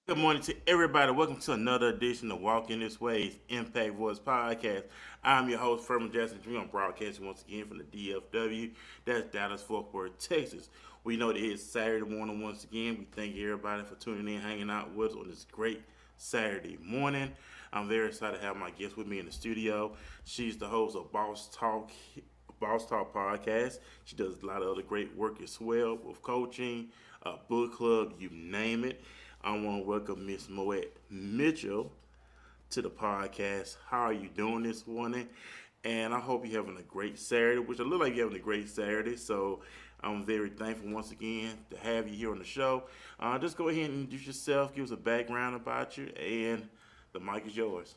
Good morning to everybody. Welcome to another edition of Walking This Way's Impact Voice Podcast. I'm your host, Furman Jackson Jr. I'm broadcasting once again from the DFW. That's Dallas Fort Worth, Texas. We know that it's Saturday morning once again. We thank everybody for tuning in, hanging out with us on this great Saturday morning. I'm very excited to have my guest with me in the studio. She's the host of Boss Talk podcast. She does a lot of other great work as well with coaching, book club, you name it. I want to welcome Miss Moet Mitchell to the podcast. How are you doing this morning? And I hope you're having a great Saturday, which I look like you're having a great Saturday. So I'm very thankful once again to have you here on the show. Just go ahead and introduce yourself, give us a background about you, and the mic is yours.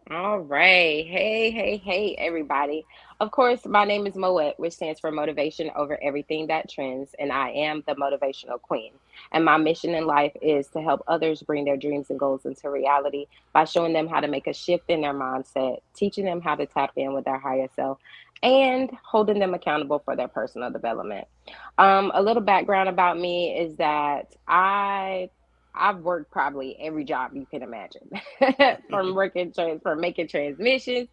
All right. Hey, everybody. Of course, my name is Moet, which stands for Motivation Over Everything That Trends, and I am the Motivational Queen. And my mission in life is to help others bring their dreams and goals into reality by showing them how to make a shift in their mindset, teaching them how to tap in with their higher self, and holding them accountable for their personal development. A little background about me is that I've worked probably every job you can imagine, from making transmissions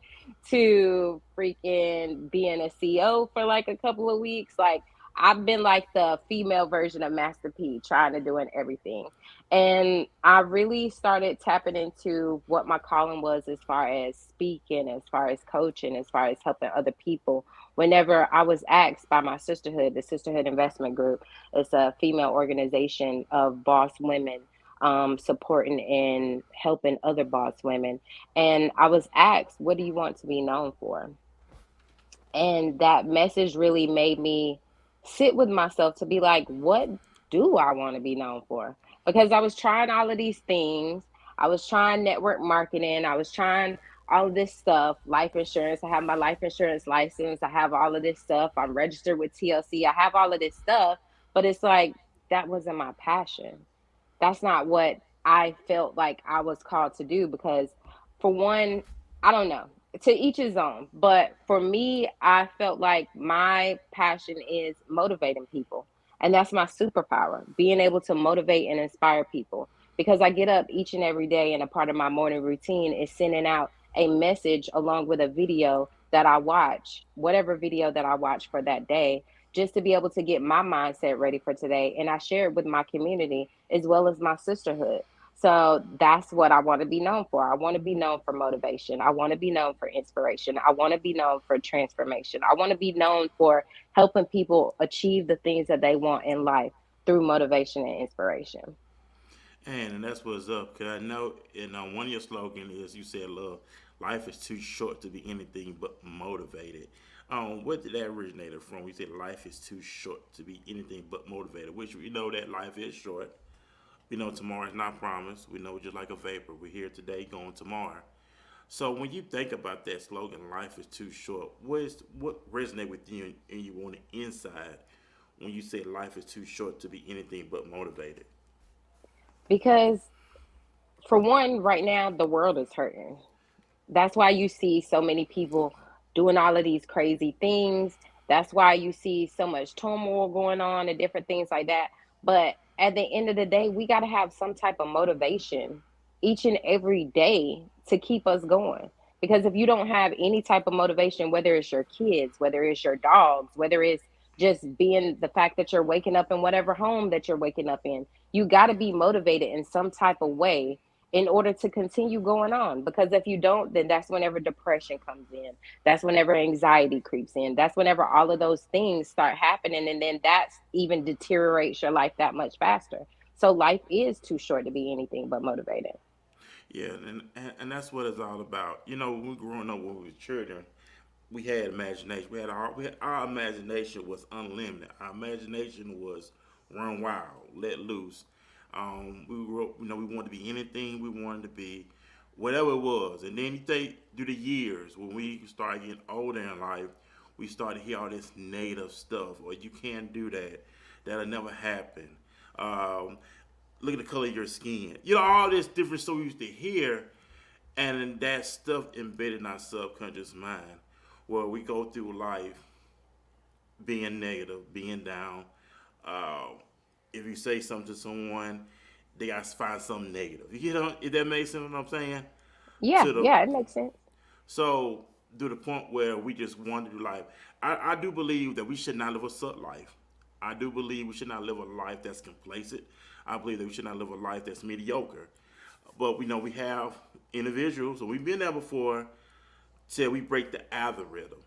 to freaking being a CEO for like a couple of weeks. Like I've been like the female version of Master P, trying to doing everything, and I really started tapping into what my calling was as far as speaking, as far as coaching, as far as helping other people. Whenever I was asked by my sisterhood, the Sisterhood Investment Group, it's a female organization of boss women supporting and helping other boss women. And I was asked, what do you want to be known for? And that message really made me sit with myself to be like, what do I want to be known for? Because I was trying all of these things. I was trying network marketing. I was trying all of this stuff, life insurance. I have my life insurance license. I have all of this stuff. I'm registered with TLC. I have all of this stuff. But it's like, that wasn't my passion. That's not what I felt like I was called to do because, for one, I don't know, to each his own. But for me, I felt like my passion is motivating people. And that's my superpower, being able to motivate and inspire people. Because I get up each and every day, and a part of my morning routine is sending out a message along with a video that I watch, whatever video that I watch for that day, just to be able to get my mindset ready for today. And I share it with my community as well as my sisterhood. So that's what I want to be known for. I want to be known for motivation. I want to be known for inspiration. I want to be known for transformation. I want to be known for helping people achieve the things that they want in life through motivation and inspiration. And that's what's up. Cause I know, and one of your slogan is you said, "Love, life is too short to be anything but motivated." Where did that originate from? We said life is too short to be anything but motivated, which we know that life is short. We know tomorrow is not promised. We know just like a vapor, we're here today, going tomorrow. So when you think about that slogan, "Life is too short," what resonate with you and you on the inside when you say life is too short to be anything but motivated? Because, for one, right now, the world is hurting. That's why you see so many people doing all of these crazy things. That's why you see so much turmoil going on and different things like that. But at the end of the day, we got to have some type of motivation each and every day to keep us going. Because if you don't have any type of motivation, whether it's your kids, whether it's your dogs, whether it's just being the fact that you're waking up in whatever home that you're waking up in, you got to be motivated in some type of way in order to continue going on. Because if you don't, then that's whenever depression comes in. That's whenever anxiety creeps in. That's whenever all of those things start happening. And then that's even deteriorates your life that much faster. So life is too short to be anything but motivated. Yeah, and that's what it's all about. You know, when we growing up when we were children, we had imagination. Our imagination was unlimited. Our imagination was run wild, let loose. We wanted to be anything we wanted to be, whatever it was. And then you think through the years when we started getting older in life, we started to hear all this negative stuff, or you can't do that. That'll never happen. Um, Look at the color of your skin. You know, all this different stuff we used to hear, and then that stuff embedded in our subconscious mind, where we go through life being negative, being down. Uh, if you say something to someone, they got to find something negative. You know, if that makes sense what I'm saying? Yeah, To the yeah, it makes sense. so to the point where we just want to do life. I do believe that we should not live a suck life. I do believe we should not live a life that's complacent. I believe that we should not live a life that's mediocre. But we know we have individuals, and we've been there before, till we break the algorithm.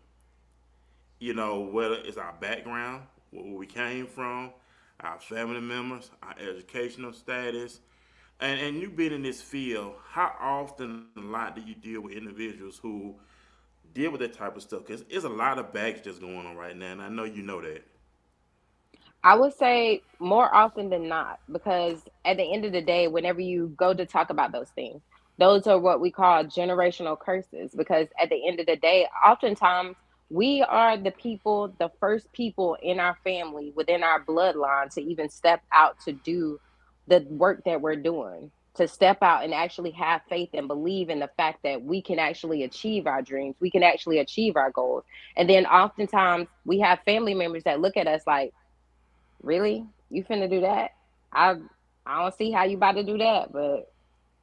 You know, whether it's our background, where we came from, our family members, our educational status, and you been in this field, how often a lot do you deal with individuals who deal with that type of stuff? Because there's a lot of baggage that's going on right now, and I know you know that. I would say more often than not, because at the end of the day, whenever you go to talk about those things, those are what we call generational curses. Because at the end of the day, oftentimes we are the people, the first people in our family, within our bloodline, to even step out to do the work that we're doing, to step out and actually have faith and believe in the fact that we can actually achieve our dreams, we can actually achieve our goals. And then oftentimes we have family members that look at us like, really? You finna do that? I I don't see how you about to do that, but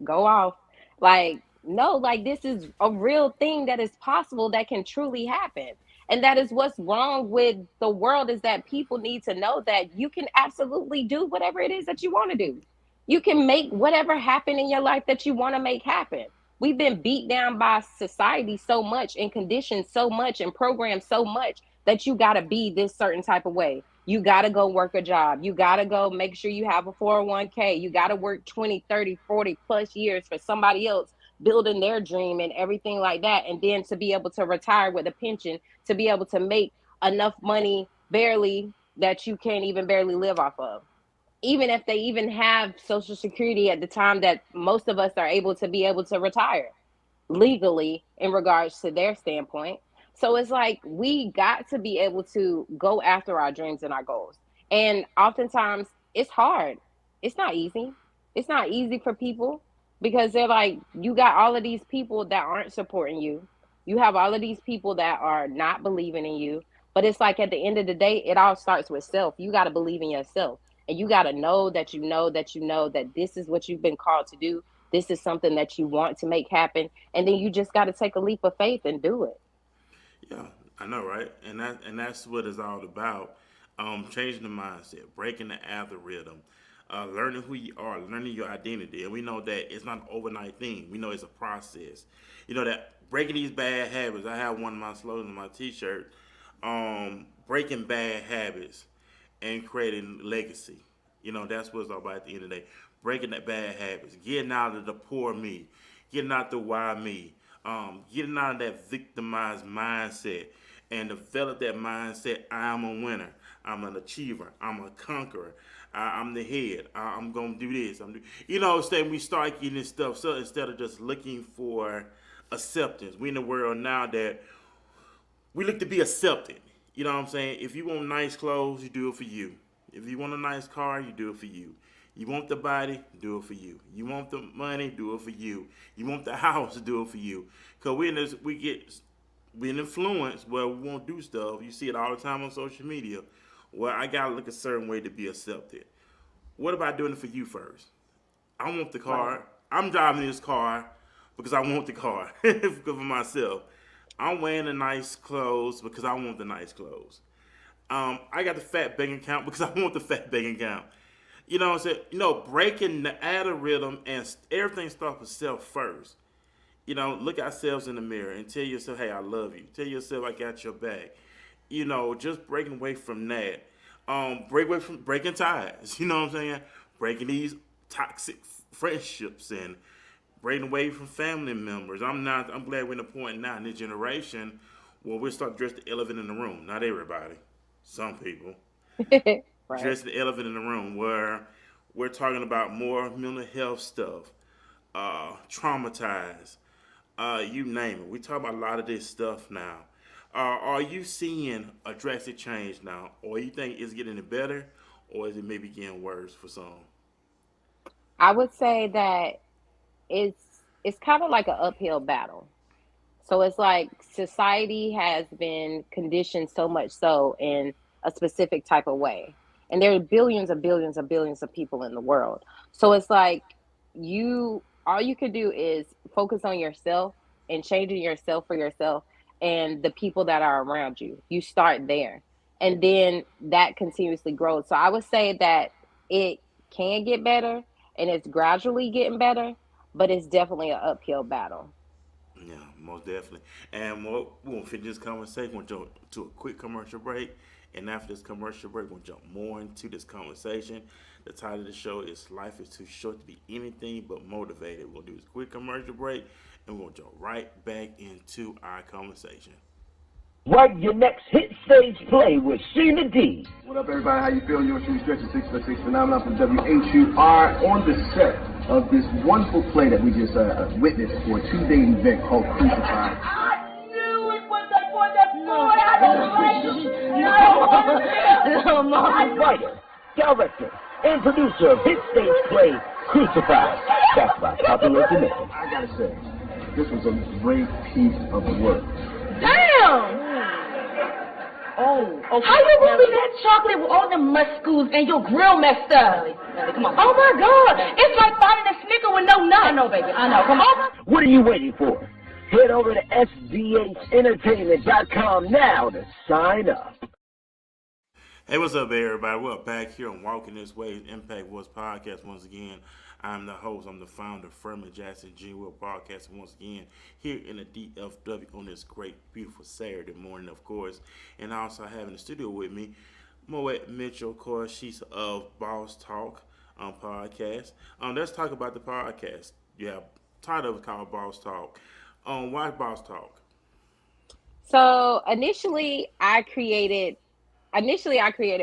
go off. Like, no, like this is a real thing that is possible that can truly happen. And that is what's wrong with the world, is that people need to know that you can absolutely do whatever it is that you want to do. You can make whatever happen in your life that you want to make happen. We've been beat down by society so much and conditioned so much and programmed so much that you got to be this certain type of way. You got to go work a job. You got to go make sure you have a 401k. You got to work 20, 30, 40 plus years for somebody else building their dream and everything like that. And then to be able to retire with a pension, to be able to make enough money barely that you can't even barely live off of, even if they even have social security at the time that most of us are able to be able to retire legally in regards to their standpoint. So it's like we got to be able to go after our dreams and our goals. And oftentimes it's hard. It's not easy. It's not easy for people because they're like, you got all of these people that aren't supporting you. You have all of these people that are not believing in you. But it's like at the end of the day, it all starts with self. You got to believe in yourself. And you got to know that you know that you know that this is what you've been called to do. This is something that you want to make happen, and then you just got to take a leap of faith and do it. Yeah, I know, right? And that's what it's all about. Changing the mindset, breaking the algorithm, learning who you are, learning your identity. And we know that it's not an overnight thing. We know it's a process. You know that breaking these bad habits. I have one of my slogans on my T-shirt. Breaking bad habits and creating legacy. You know that's what it's all about at the end of the day. Breaking that bad habits, getting out of the poor me, getting out the why me, getting out of that victimized mindset and develop that mindset. I'm a winner. I'm an achiever. I'm a conqueror. I'm the head. I'm gonna do this. You know, instead we start getting this stuff. So instead of just looking for acceptance, we in a world now that we look to be accepted. You know what I'm saying? If you want nice clothes, you do it for you. If you want a nice car, you do it for you. You want the body, do it for you. You want the money, do it for you. You want the house, do it for you. Cause we get being influenced where we won't do stuff. You see it all the time on social media. Well, I gotta look a certain way to be accepted. What about doing it for you first? I want the Right. car. I'm driving this car because I want the car for myself. I'm wearing the nice clothes because I want the nice clothes. I got the fat bank account because I want the fat bank account. You know what I'm saying? You know, breaking the algorithm and everything starts with self first. You know, look ourselves in the mirror and tell yourself, hey, I love you. Tell yourself I got your back. You know, just breaking away from that. Break away from breaking ties. You know what I'm saying? Breaking these toxic friendships and breaking away from family members. I'm glad we're in a point now in this generation where we start to dress the elephant in the room. Not everybody. Some people Right. dress the elephant in the room where we're talking about more mental health stuff, traumatized, you name it. We talk about a lot of this stuff now. Are you seeing a drastic change now, or you think it's getting better, or is it maybe getting worse for some? I would say that it's kind of like an uphill battle. So it's like society has been conditioned so much so in a specific type of way. and there are billions of billions of billions of people in the world. So it's like you all you can do is focus on yourself and changing yourself for yourself and the people that are around you. You start there, and then that continuously grows. So I would say that it can get better, and it's gradually getting better, but it's definitely an uphill battle. Yeah, most definitely. And we're going to finish this conversation. We'll jump to a quick commercial break. And after this commercial break, we'll jump more into this conversation. The title of the show is Life is Too Short to Be Anything But Motivated. We'll do this quick commercial break and we'll jump right back into our conversation. Write your next hit stage play with Sheena D. What up, everybody? How you feeling? Yours truly, Stretch 6 Phenomenon from WHUR on the set of this wonderful play that we just witnessed for a 2-day event called Crucified. I knew it was a for the boy. I don't like it. No, Mom. Writer, director, and producer of hit stage play Crucified. Backed by popular demand. I gotta say, this was a great piece of work. Damn. Oh, okay. How you gonna be that chocolate with all the muscles and your grill messed up? Come on. Oh my God, it's like finding a Snicker with no nut. I know, baby. I know. Come on. What are you waiting for? Head over to sdhentertainment.com now to sign up. Hey, what's up, everybody? We're back here on Walking This Way Impact Voice Podcast once again. I'm the host. I'm the founder, Furman Jackson Jr. We're broadcasting once again here in the DFW on this great, beautiful Saturday morning, of course. And I also have in the studio with me Moet Mitchell, of course. She's of Boss Talk podcast. Let's talk about the podcast. Yeah, title of it called Boss Talk. Why Boss Talk? So initially I created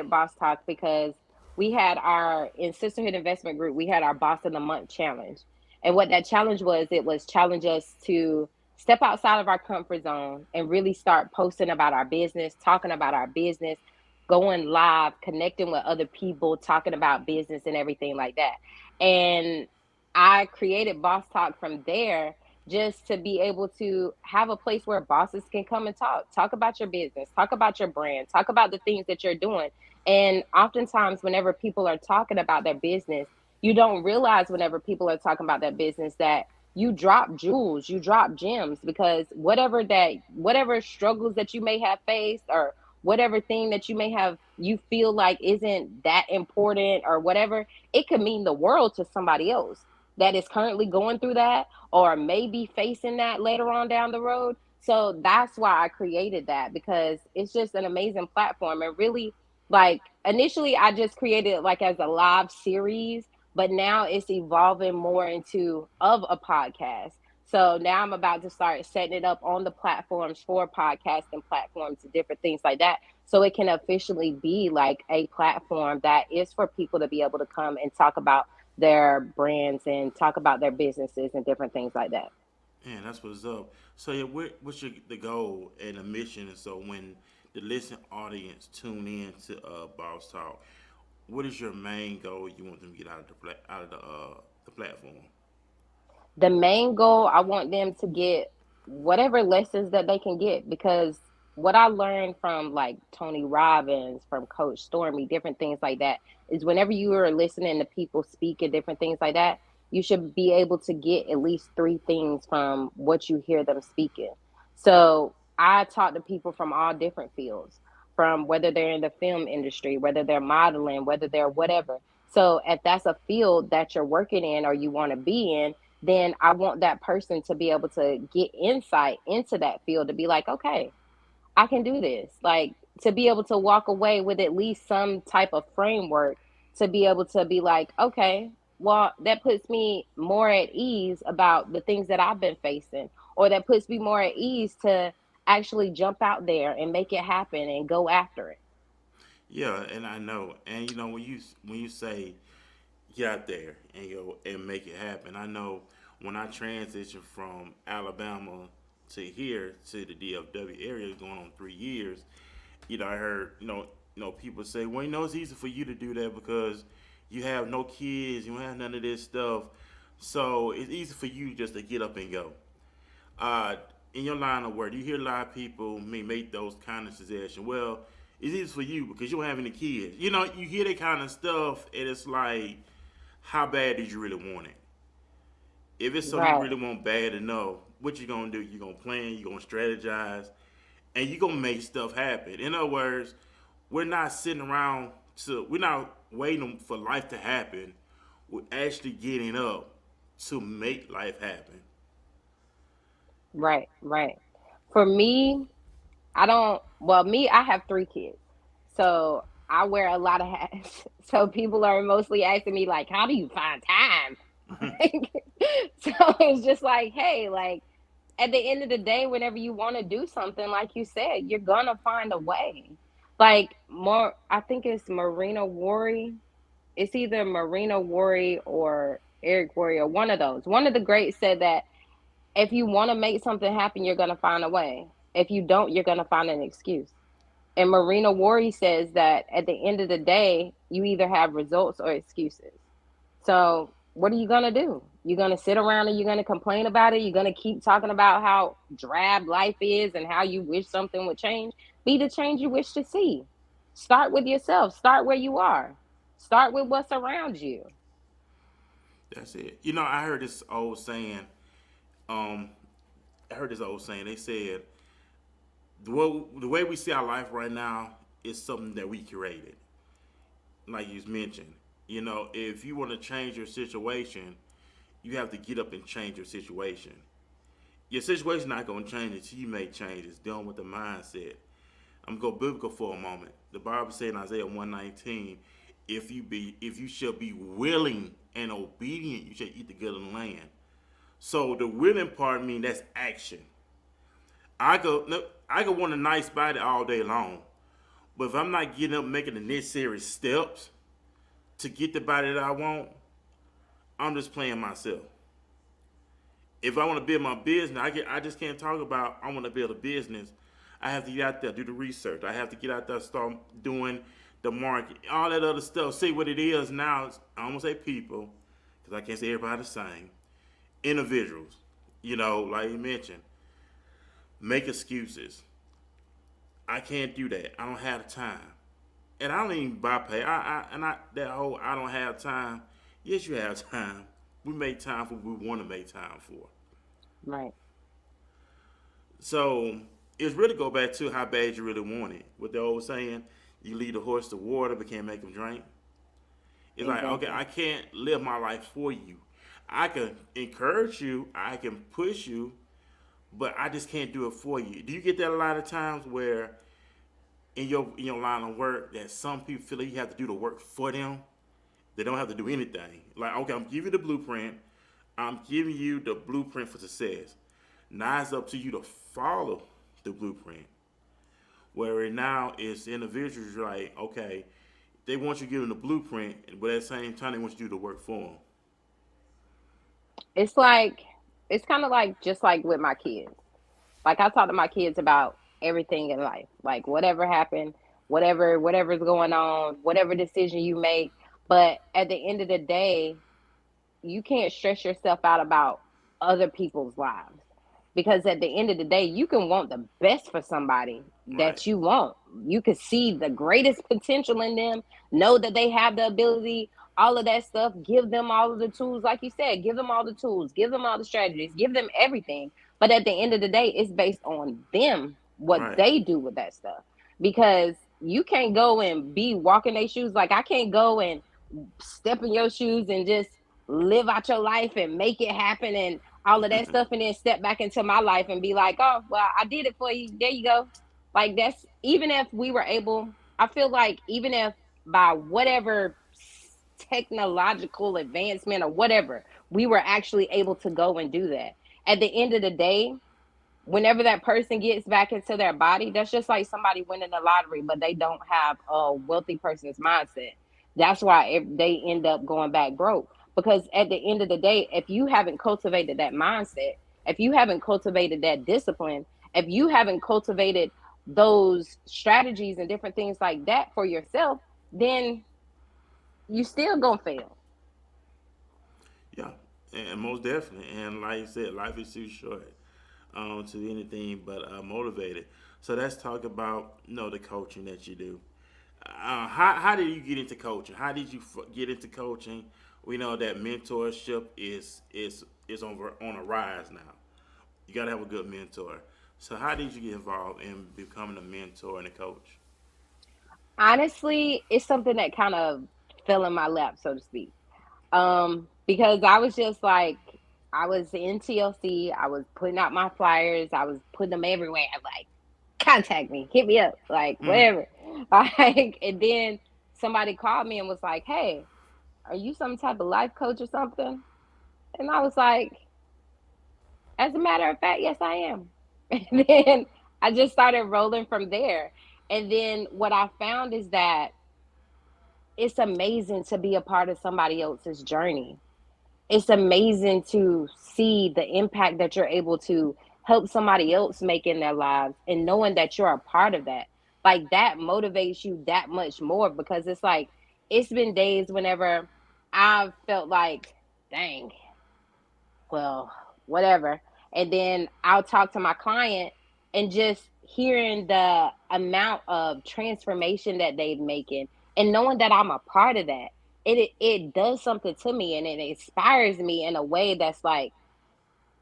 Boss Talk because we had our in Sisterhood Investment Group, we had our Boss of the Month challenge. And what that challenge was, it was challenge us to step outside of our comfort zone and really start posting about our business, talking about our business, going live, connecting with other people, talking about business and everything like that. And I created Boss Talk from there just to be able to have a place where bosses can come and talk about your business, talk about your brand, talk about the things that you're doing. And oftentimes, whenever people are talking about their business, you don't realize whenever people are talking about their business that you drop jewels, you drop gems, because whatever struggles that you may have faced, or whatever thing that you may have, you feel like isn't that important or whatever, it could mean the world to somebody else that is currently going through that or maybe facing that later on down the road. So that's why I created that, because it's just an amazing platform. And really, like, initially I just created it like as a live series, but now it's evolving more into of a podcast. So now I'm about to start setting it up on the platforms for podcasting platforms and different things like that. So it can officially be like a platform that is for people to be able to come and talk about their brands and talk about their businesses and different things like that. Man, that's what's up. So, yeah, what's the goal and the mission? And so, when the listening audience tune in to Boss Talk, what is your main goal you want them to get out of the platform? The main goal, I want them to get whatever lessons that they can get, because what I learned from like Tony Robbins, from Coach Stormy, different things like that, is whenever you are listening to people speak and different things like that, you should be able to get at least three things from what you hear them speaking. So I talk to people from all different fields, from whether they're in the film industry, whether they're modeling, whether they're whatever. So if that's a field that you're working in or you want to be in, then I want that person to be able to get insight into that field, to be like, okay, I can do this. Like, to be able to walk away with at least some type of framework, to be able to be like, okay, well, that puts me more at ease about the things that I've been facing, or that puts me more at ease to actually jump out there and make it happen and go after it. Yeah, and I know, and when you say get out there and and make it happen. I know when I transitioned from Alabama to here to the DFW area, going on 3 years, I heard people say, well, it's easy for you to do that because you have no kids, you don't have none of this stuff, so it's easy for you just to get up and go. Uh, in your line of work, you hear a lot of people may make those kind of suggestions. Well, It's easy for you because you don't have any kids. You know, you hear that kind of stuff, and it's like, how bad did you really want it? If it's something you Right. really want bad enough, what you gonna do? You gonna plan, you gonna strategize, and you gonna make stuff happen. In other words, we're not sitting around we're not waiting for life to happen. We're actually getting up to make life happen. Right. Right. For me, I don't, well, me, I have three kids. So I wear a lot of hats. So people are mostly asking me, like, how do you find time? So it's just like, hey, like, at the end of the day, whenever you want to do something, like you said, you're gonna find a way. Like more, I think it's Marina Worry. It's either Marina Worry or Eric Worry or one of those. One of the greats said that if you want to make something happen, you're gonna find a way. If you don't, you're gonna find an excuse. And Marina Worry says that at the end of the day, you either have results or excuses. So what are you gonna do? You're gonna sit around and you're gonna complain about it. You're gonna keep talking about how drab life is and how you wish something would change. Be the change you wish to see. Start with yourself. Start where you are. Start with what's around you. That's it. You know, I heard this old saying. Um, I heard this old saying. They said the way we see our life right now is something that we created. Like you mentioned, you know, if you want to change your situation, you have to get up and change your situation. Your situation not gonna change until you make changes. Dealing with the mindset. I'm gonna go biblical for a moment. The Bible says in Isaiah 119, if you shall be willing and obedient, you shall eat the good of the land. So the willing part mean that's action. I could want a nice body all day long, but if I'm not getting up making the necessary steps to get the body that I want, I'm just playing myself. If I want to build my business, I just can't talk about I want to build a business. I have to get out there, do the research. I have to get out there, start doing the market, all that other stuff. See what it is now. I almost say people, because I can't say everybody the same. Individuals, you know, like you mentioned, make excuses. I can't do that. I don't have the time, and I don't even bypass. That whole I don't have time. Yes, you have time. We make time for what we want to make time for. Right. So it's really go back to how bad you really want it. What the old saying, you lead a horse to water but can't make him drink. It's like, okay, Exactly. I can't live my life for you. I can encourage you, I can push you, but I just can't do it for you. Do you get that a lot of times where in your line of work that some people feel like you have to do the work for them? They don't have to do anything. Like, okay, I'm giving you the blueprint. I'm giving you the blueprint for success. Now it's up to you to follow the blueprint. Where now it's individuals like, okay, they want you to give them the blueprint, but at the same time they want you to do the work for them. It's like, it's kind of like just like with my kids. Like I talk to my kids about everything in life. Like whatever happened, whatever's going on, whatever decision you make. But at the end of the day, you can't stress yourself out about other people's lives. Because at the end of the day, you can want the best for somebody Right. that you want. You can see the greatest potential in them, know that they have the ability, all of that stuff. Give them all of the tools, like you said, give them all the tools, give them all the strategies, give them everything. But at the end of the day, it's based on them, what Right. they do with that stuff. Because you can't go and be walking their shoes. Like I can't go and step in your shoes and just live out your life and make it happen and all of that stuff and then step back into my life and be like, oh well, I did it for you, there you go. Like that's, even if we were able, I feel like even if by whatever technological advancement or whatever we were actually able to go and do that, at the end of the day, whenever that person gets back into their body, that's just like somebody winning the lottery, but they don't have a wealthy person's mindset. That's why they end up going back broke. Because at the end of the day, if you haven't cultivated that mindset, if you haven't cultivated that discipline, if you haven't cultivated those strategies and different things like that for yourself, then you still gonna fail. Yeah, and most definitely. And like you said, life is too short. to anything but motivated. So let's talk about the coaching that you do. How did you get into coaching? How did you get into coaching? We know that mentorship is on a rise now. You got to have a good mentor. So how did you get involved in becoming a mentor and a coach? Honestly, it's something that kind of fell in my lap, so to speak. Because I was just like, I was in TLC, I was putting out my flyers, I was putting them everywhere. Like, contact me, hit me up, like Mm. whatever. Like, and then somebody called me and was like, "Hey, are you some type of life coach or something?" And I was like, "As a matter of fact, yes, I am." And then I just started rolling from there. And then what I found is that it's amazing to be a part of somebody else's journey. It's amazing to see the impact that you're able to help somebody else make in their lives, and knowing that you're a part of that. Like, that motivates you that much more, because it's like, it's been days whenever I've felt like, dang, well, whatever. And then I'll talk to my client, and just hearing the amount of transformation that they've making, and knowing that I'm a part of that, it does something to me, and it inspires me in a way that's like,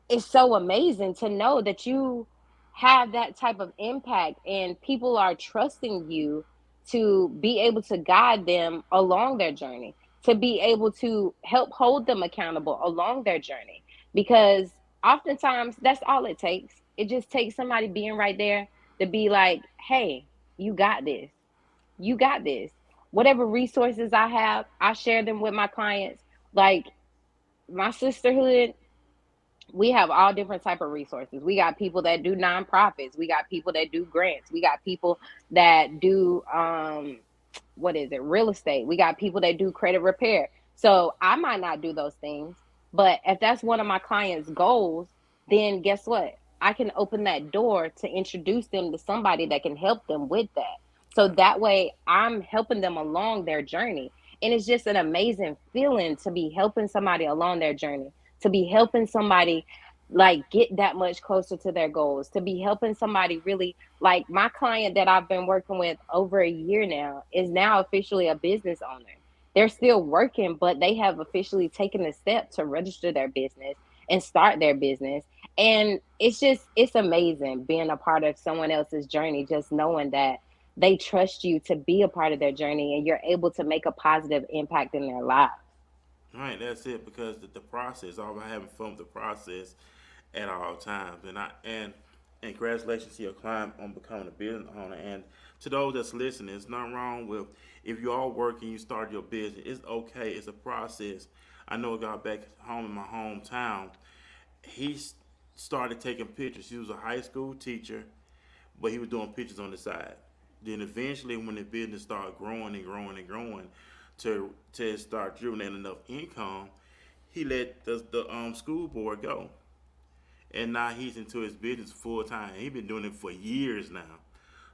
it's so amazing to know that you have that type of impact, and people are trusting you to be able to guide them along their journey, to be able to help hold them accountable along their journey. Because oftentimes that's all it takes. It just takes somebody being right there to be like, "Hey, you got this. You got this." Whatever resources I have, I share them with my clients. Like, my sisterhood, we have all different type of resources. We got people that do nonprofits, we got people that do grants, we got people that do what is it, real estate, we got people that do credit repair. So I might not do those things, but if that's one of my clients' goals, then guess what, I can open that door to introduce them to somebody that can help them with that. So that way I'm helping them along their journey. And it's just an amazing feeling to be helping somebody along their journey, to be helping somebody like get that much closer to their goals, to be helping somebody really, like my client that I've been working with over a year now is now officially a business owner. They're still working, but they have officially taken the step to register their business and start their business. And it's amazing being a part of someone else's journey, just knowing that they trust you to be a part of their journey, and you're able to make a positive impact in their lives. Right, that's it. Because the process, all about having fun with the process at all times. And congratulations to your client on becoming a business owner. And to those that's listening, there's nothing wrong with if you all work and you start your business. It's okay. It's a process. I know a guy back home in my hometown. He started taking pictures. He was a high school teacher, but he was doing pictures on the side. Then eventually, when the business started growing and growing and growing, to start generating enough income, he let the school board go, and now he's into his business full time. He's been doing it for years now.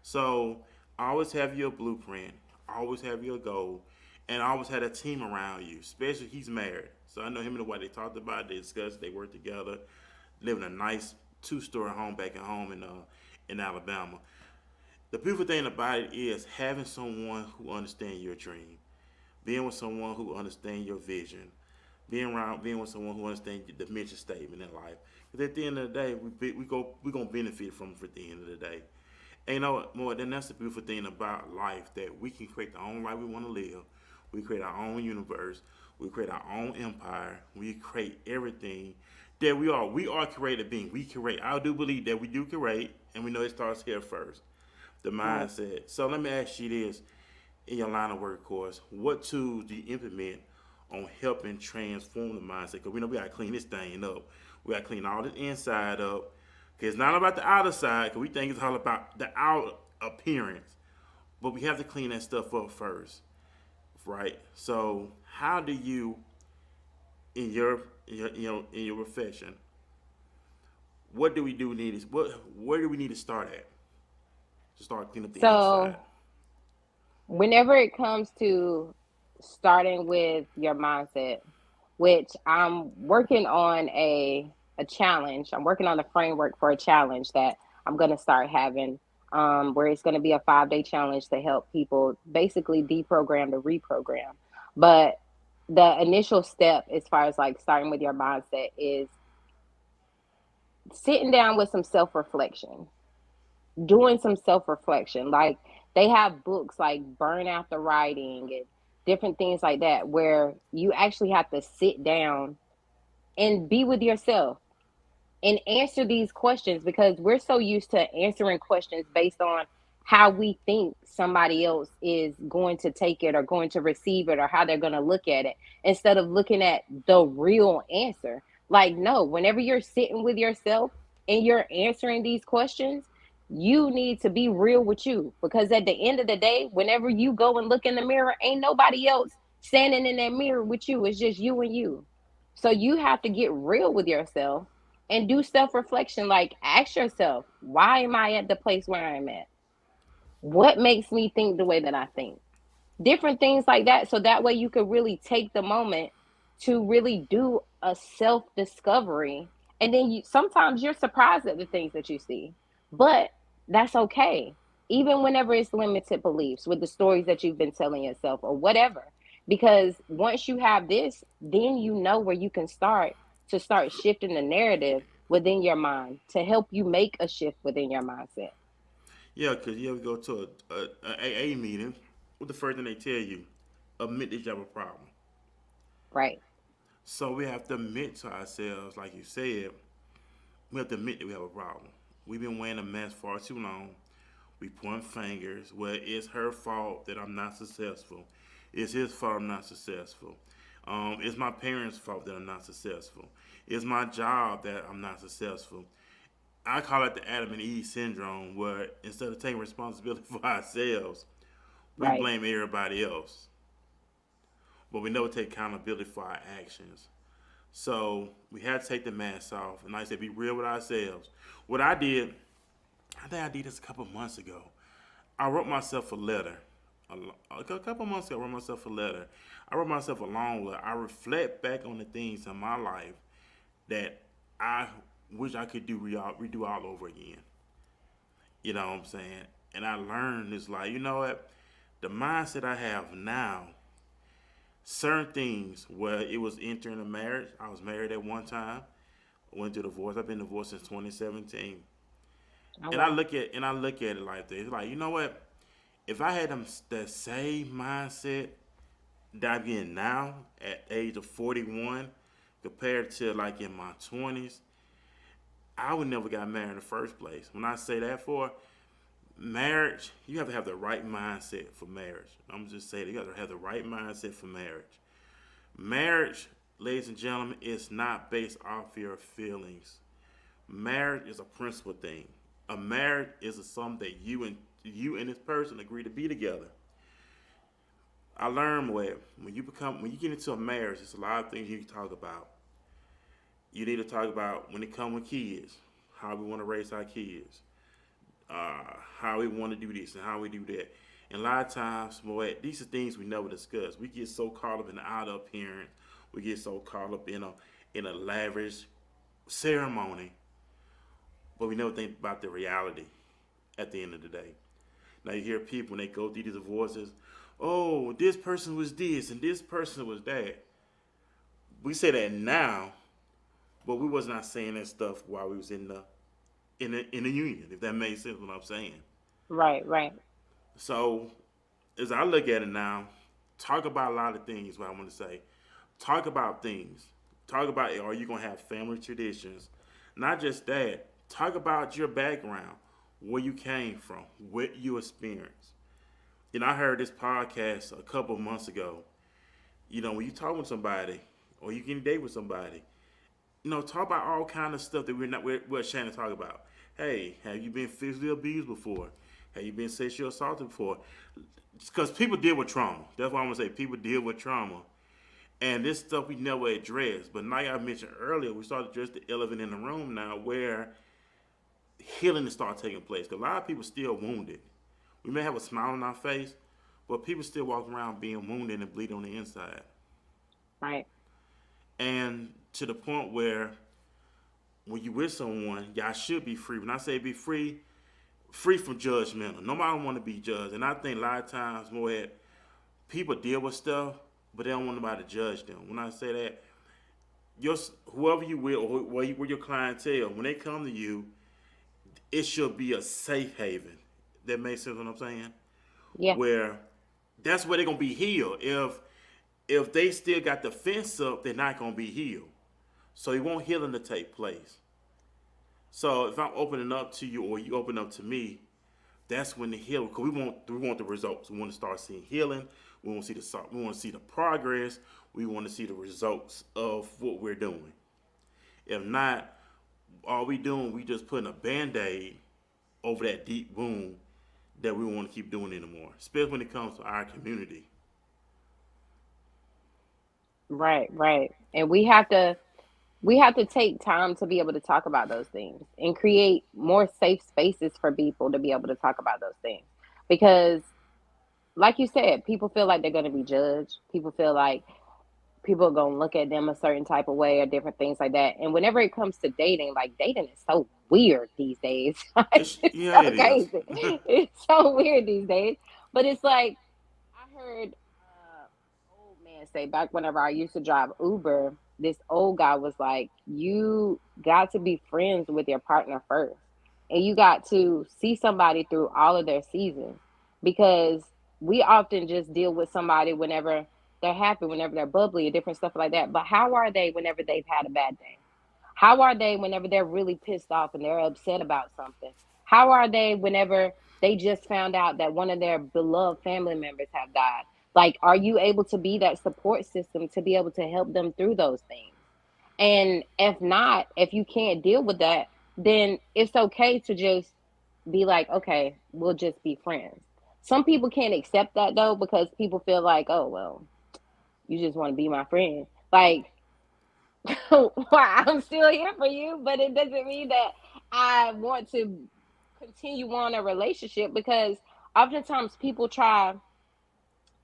So always have your blueprint, always have your goal, and always have a team around you. Especially he's married, so I know him and the wife. They talked about it, they discussed, they worked together, living a nice two-story home back at home in Alabama. The beautiful thing about it is having someone who understands your dream, being with someone who understands your vision, being with someone who understands the mission statement in life. Because at the end of the day, we gonna benefit from it at the end of the day. And you know what, more than that's the beautiful thing about life, that we can create the own life we want to live. We create our own universe. We create our own empire. We create everything that we are. We are creative beings. We create. I do believe that we do create, and we know it starts here first, the mindset. So let me ask you this: in your line of work, of course, what tools do you implement on helping transform the mindset? Because we know we got to clean this thing up. We got to clean all the inside up. Because it's not about the outer side, because we think it's all about the out appearance. But we have to clean that stuff up first, right? So how do you, in your profession, what do we do need is where do we need to start at to start cleaning up the So inside? whenever it comes to starting with your mindset, which I'm working on a a challenge. I'm working on the framework for a challenge that I'm going to start having, where it's going to be a 5-day challenge to help people basically deprogram to reprogram. But the initial step, as far as like starting with your mindset, is sitting down with some self reflection, doing some self reflection. Like they have books like Burn After Writing and different things like that, where you actually have to sit down and be with yourself and answer these questions, because we're so used to answering questions based on how we think somebody else is going to take it or going to receive it or how they're going to look at it, instead of looking at the real answer. Like, no, whenever you're sitting with yourself and you're answering these questions, you need to be real with you, because at the end of the day, whenever you go and look in the mirror, ain't nobody else standing in that mirror with you. It's just you and you. So you have to get real with yourself and do self reflection. Like, ask yourself, why am I at the place where I'm at? What makes me think the way that I think? Different things like that. So that way you could really take the moment to really do a self discovery. And then sometimes you're surprised at the things that you see, but that's okay. Even whenever it's limited beliefs with the stories that you've been telling yourself or whatever. Because once you have this, then you know where you can start to start shifting the narrative within your mind to help you make a shift within your mindset. Yeah, because you ever go to a AA meeting, what the first thing they tell you? Admit that you have a problem. Right. So we have to admit to ourselves, like you said, we have to admit that we have a problem. We've been wearing a mask far too long. We point fingers. Well, it's her fault that I'm not successful. It's his fault I'm not successful. It's my parents' fault that I'm not successful. It's my job that I'm not successful. I call it the Adam and Eve syndrome, where instead of taking responsibility for ourselves, we Right. blame everybody else. But we never take accountability for our actions. So we had to take the mask off, and like I said, be real with ourselves. What I did, I think I did this a couple months ago. I wrote myself a letter. A couple months ago, I wrote myself a letter. I wrote myself a long letter. I reflect back on the things in my life that I wish I could redo all over again. You know what I'm saying? And I learned this, like, you know what? The mindset I have now, certain things where it was entering a marriage. I was married at one time, went through divorce. I've been divorced since 2017. Oh, And wow. I look at it like this. Like, you know what? If I had that same mindset that I'm getting now at age of 41 compared to like in my 20s, I would never got married in the first place. When I say that for marriage, you have to have the right mindset for marriage. I'm just saying, you have to have the right mindset for marriage. Marriage, ladies and gentlemen, is not based off your feelings. Marriage is a principle thing. A marriage is something that you and this person agree to be together. I learned when you get into a marriage, there's a lot of things you can talk about. You need to talk about when it comes with kids, how we want to raise our kids, how we want to do this and how we do that. And a lot of times, these are things we never discuss. We get so caught up in the outer appearance. We get so caught up in a lavish ceremony, but we never think about the reality at the end of the day. Now you hear people when they go through these divorces, oh, this person was this and this person was that. We say that now, but we was not saying that stuff while we was in the union, if that makes sense what I'm saying. Right. Right. So as I look at it now, talk about a lot of things. What I want to say, talk about things. Talk about, are you gonna have family traditions? Not just that. Talk about your background, where you came from, what you experienced. You know, I heard this podcast a couple of months ago. You know, when you talk with somebody or you get a date with somebody, you know, talk about all kind of stuff that we're ashamed to talk about. Hey, have you been physically abused before? Have you been sexually assaulted before? Because people deal with trauma. That's why I'm gonna say people deal with trauma. And this stuff we never address. But like I mentioned earlier, we started to address the elephant in the room now, where healing to start taking place. Because a lot of people still wounded. We may have a smile on our face, but people still walk around being wounded and bleeding on the inside. Right. And to the point where when you with someone, y'all should be free. When I say be free, free from judgmental. Nobody want to be judged. And I think a lot of times more at people deal with stuff, but they don't want nobody to judge them. When I say that, whoever you will, or where your clientele, when they come to you, it should be a safe haven. That makes sense what I'm saying? Yeah. Where that's where they're gonna be healed. If they still got the fence up, they're not gonna be healed. So you want healing to take place. So if I'm opening up to you or you open up to me, that's when the healing. Because we want the results. We want to start seeing healing. We want to see the progress. We want to see the results of what we're doing. If not, all we doing, we just putting a Band-Aid over that deep wound that we want to keep doing anymore, especially when it comes to our community. Right, right. And we have to take time to be able to talk about those things and create more safe spaces for people to be able to talk about those things. Because like you said, people feel like they're going to be judged. People feel like people are going to look at them a certain type of way or different things like that. And whenever it comes to dating, like dating is so weird these days. It's Yeah, so it is. crazy. It's so weird these days. But it's like, I heard old man say back whenever I used to drive Uber, this old guy was like, you got to be friends with your partner first. And you got to see somebody through all of their seasons, because we often just deal with somebody whenever they're happy, whenever they're bubbly, and different stuff like that. But how are they whenever they've had a bad day? How are they whenever they're really pissed off and they're upset about something? How are they whenever they just found out that one of their beloved family members have died? Like, are you able to be that support system to be able to help them through those things? And if not, if you can't deal with that, then it's okay to just be like, okay, we'll just be friends. Some people can't accept that though, because people feel like, oh, well, you just want to be my friend. Like, well, I'm still here for you, but it doesn't mean that I want to continue on a relationship, because oftentimes people try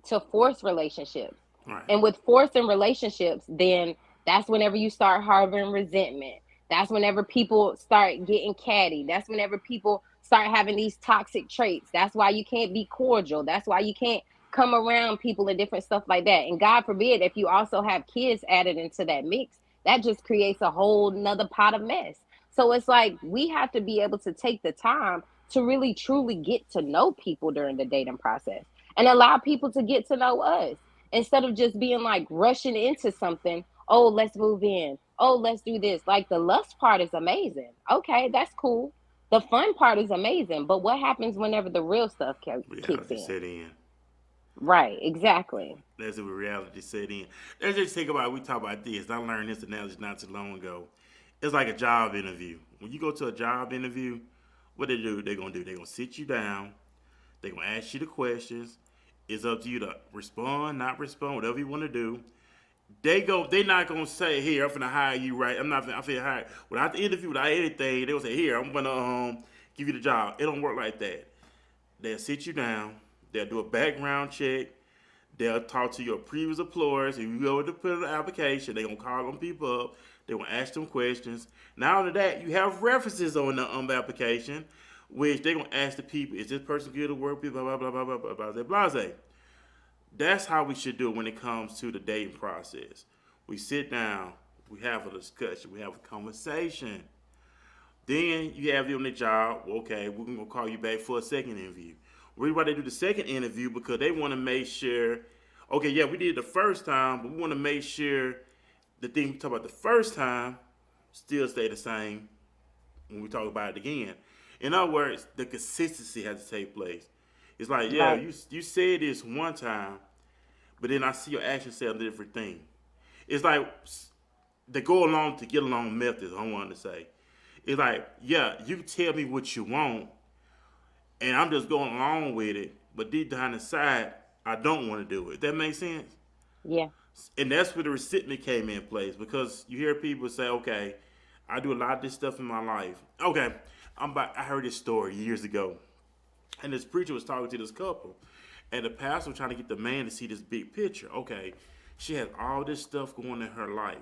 to force relationships. Right. And with forcing relationships, then that's whenever you start harboring resentment. That's whenever people start getting catty. That's whenever people start having these toxic traits. That's why you can't be cordial. That's why you can't come around people and different stuff like that. And God forbid, if you also have kids added into that mix, that just creates a whole nother pot of mess. So it's like we have to be able to take the time to really truly get to know people during the dating process and allow people to get to know us, instead of just being like rushing into something. Oh, let's move in. Oh, let's do this. Like, the lust part is amazing. Okay, that's cool. The fun part is amazing. But what happens whenever the real stuff kicks Reality in? set in. Right, exactly. That's what reality set in. Let's just think about, we talk about this. I learned this analogy not too long ago. It's like a job interview. When you go to a job interview, what they're going to do, they're going to sit you down. They're going to ask you the questions. It's up to you to respond, not respond, whatever you want to do. They're not going to say, here, I'm going to hire you, right? I'm finna hire. Without the interview, without anything, they'll say, here, I'm going to give you the job. It don't work like that. They'll sit you down. They'll do a background check. They'll talk to your previous employers. If you go to put in an application, they're going to call them people up. They're going to ask them questions. Not only that, you have references on the application, which they're going to ask the people, is this person good to work with, blah, blah, blah, blah, blah, blah, blah, blah, blah. That's how we should do it when it comes to the dating process. We sit down, we have a discussion, we have a conversation. Then you have them on the job. Okay, we're going to call you back for a second interview. We're about to do the second interview because they want to make sure, okay, yeah, we did it the first time, but we want to make sure the thing we talk about the first time still stay the same when we talk about it again. In other words, the consistency has to take place. It's like, yeah, Right. you said this one time, but then I see your actions say a different thing. It's like the go along to get along method, I want to say. It's like, yeah, you tell me what you want, and I'm just going along with it, but deep down inside, I don't want to do it. That makes sense? Yeah. And that's where the resentment came in place, because you hear people say, okay, I do a lot of this stuff in my life. Okay, I heard this story years ago, and this preacher was talking to this couple, and the pastor was trying to get the man to see this big picture. Okay, she had all this stuff going in her life.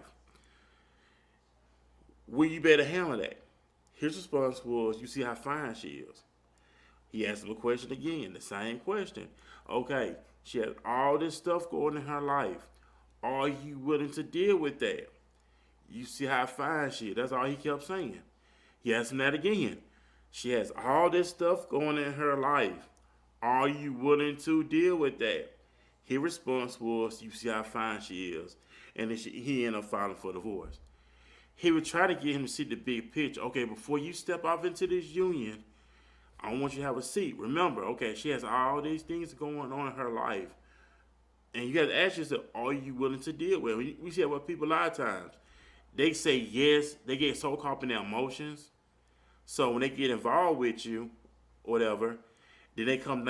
Will you better handle that? His response was, you see how fine she is. He asked him a question again, the same question. Okay, she has all this stuff going in her life. Are you willing to deal with that? You see how fine she is. That's all he kept saying. He asked him that again. She has all this stuff going in her life. Are you willing to deal with that? His response was, you see how fine she is. And then he ended up filing for divorce. He would try to get him to see the big picture. Okay, before you step off into this union, I want you to have a seat. Remember, okay, she has all these things going on in her life. And you got to ask yourself, are you willing to deal with it? We see that with people a lot of times. They say yes, they get so caught up in their emotions. So when they get involved with you, or whatever, then they come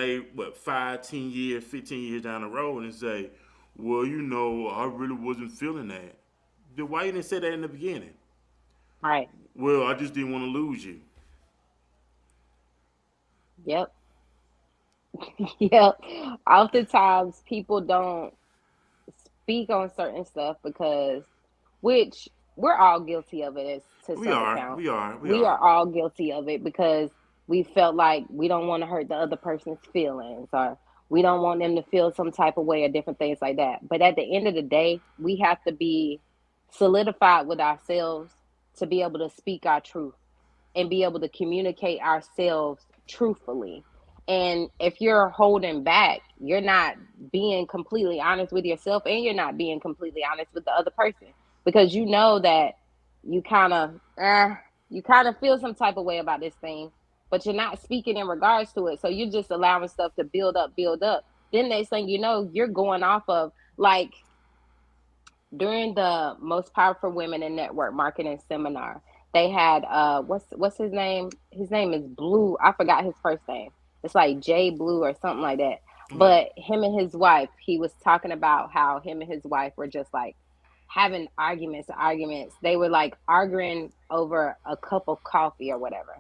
5, 10 years, 15 years down the road and say, well, I really wasn't feeling that. Then why you didn't say that in the beginning? Right. Well, I just didn't want to lose you. Yep. Yep. Oftentimes people don't speak on certain stuff because, which we're all guilty of it to some account. We are. We are all guilty of it because we felt like we don't want to hurt the other person's feelings, or we don't want them to feel some type of way, or different things like that. But at the end of the day, we have to be solidified with ourselves to be able to speak our truth and be able to communicate ourselves truthfully. And if you're holding back, you're not being completely honest with yourself, and you're not being completely honest with the other person, because you know that you kind of feel some type of way about this thing, but you're not speaking in regards to it. So you're just allowing stuff to build up. Then next thing you know, you're going off of, like, during the Most Powerful Women in Network Marketing seminar, they had what's his name? His name is Blue. I forgot his first name. It's like Jay Blue or something like that. But him and his wife, he was talking about how him and his wife were just like having arguments. They were like arguing over a cup of coffee or whatever.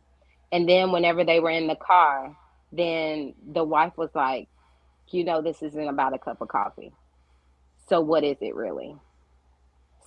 And then whenever they were in the car, then the wife was like, this isn't about a cup of coffee. So what is it really?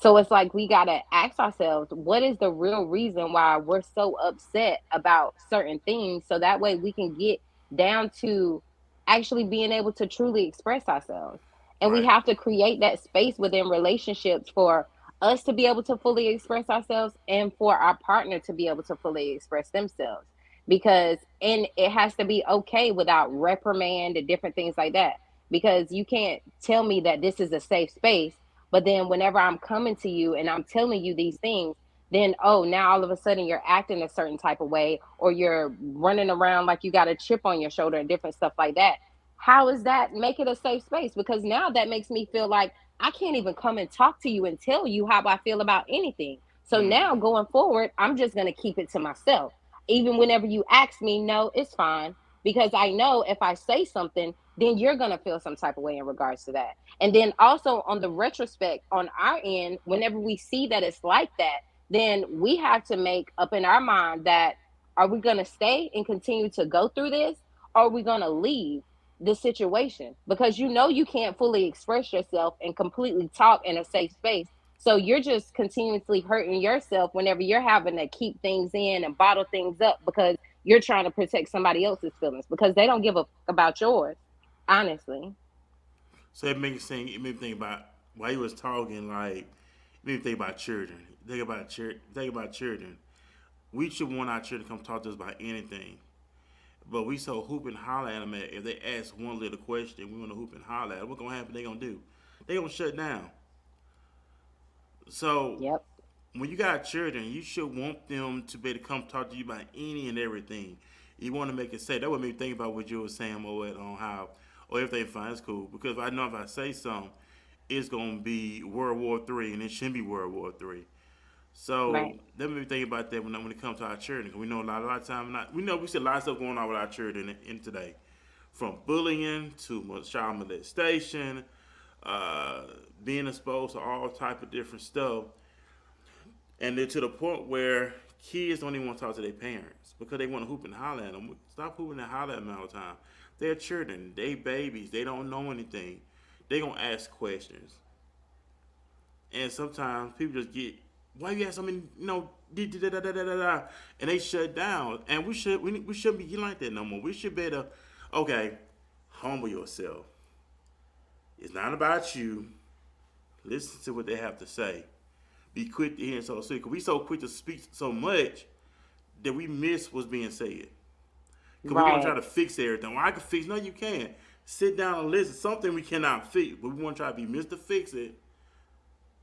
So it's like we got to ask ourselves, what is the real reason why we're so upset about certain things, so that way we can get down to actually being able to truly express ourselves. And we have to create that space within relationships for us to be able to fully express ourselves, and for our partner to be able to fully express themselves. And it has to be okay without reprimand and different things like that. Because you can't tell me that this is a safe space, but then whenever I'm coming to you and I'm telling you these things, then, now all of a sudden you're acting a certain type of way, or you're running around like you got a chip on your shoulder and different stuff like that. How is that make it a safe space? Because now that makes me feel like I can't even come and talk to you and tell you how I feel about anything. So now going forward, I'm just going to keep it to myself. Even whenever you ask me, no, it's fine. Because I know if I say something, then you're going to feel some type of way in regards to that. And then also on the retrospect, on our end, whenever we see that it's like that, then we have to make up in our mind that, are we going to stay and continue to go through this? Or are we going to leave the situation? Because you can't fully express yourself and completely talk in a safe space. So you're just continuously hurting yourself whenever you're having to keep things in and bottle things up, because you're trying to protect somebody else's feelings, because they don't give a fuck about yours, honestly. So it made me think about, while he was talking, like, it made me think about children. Think about children. We should want our children to come talk to us about anything. But we so hoop and holler at them. If they ask one little question, we want to hoop and holler at them. What's going to happen? They're going to do? They're going to shut down. So when you got children, you should want them to be able to come talk to you about any and everything. You want to make it safe. That would make me think about what you were saying, Moet, on how, or if they find it's cool. Because I know if I say something, it's going to be World War III, and it shouldn't be World War III. So that made me think about that when it comes to our children. Because we know a lot of time, we see a lot of stuff going on with our children in today. From bullying to child molestation, being exposed to all type of different stuff. And then to the point where kids don't even want to talk to their parents because they want to hoop and holler at them. Stop hooping and holler at them all the time. They're children. They babies. They don't know anything. They going to ask questions. And sometimes people just get why you have so many, and they shut down. And we shouldn't be like that no more. We should better, okay, humble yourself. It's not about you. Listen to what they have to say. Be quick to hear and so speak. Because we so quick to speak so much that we miss what's being said. Because we want to try to fix everything. Well, I can fix. No, you can't. Sit down and listen. Something we cannot fix, but we want to try to be Mr. Fix It.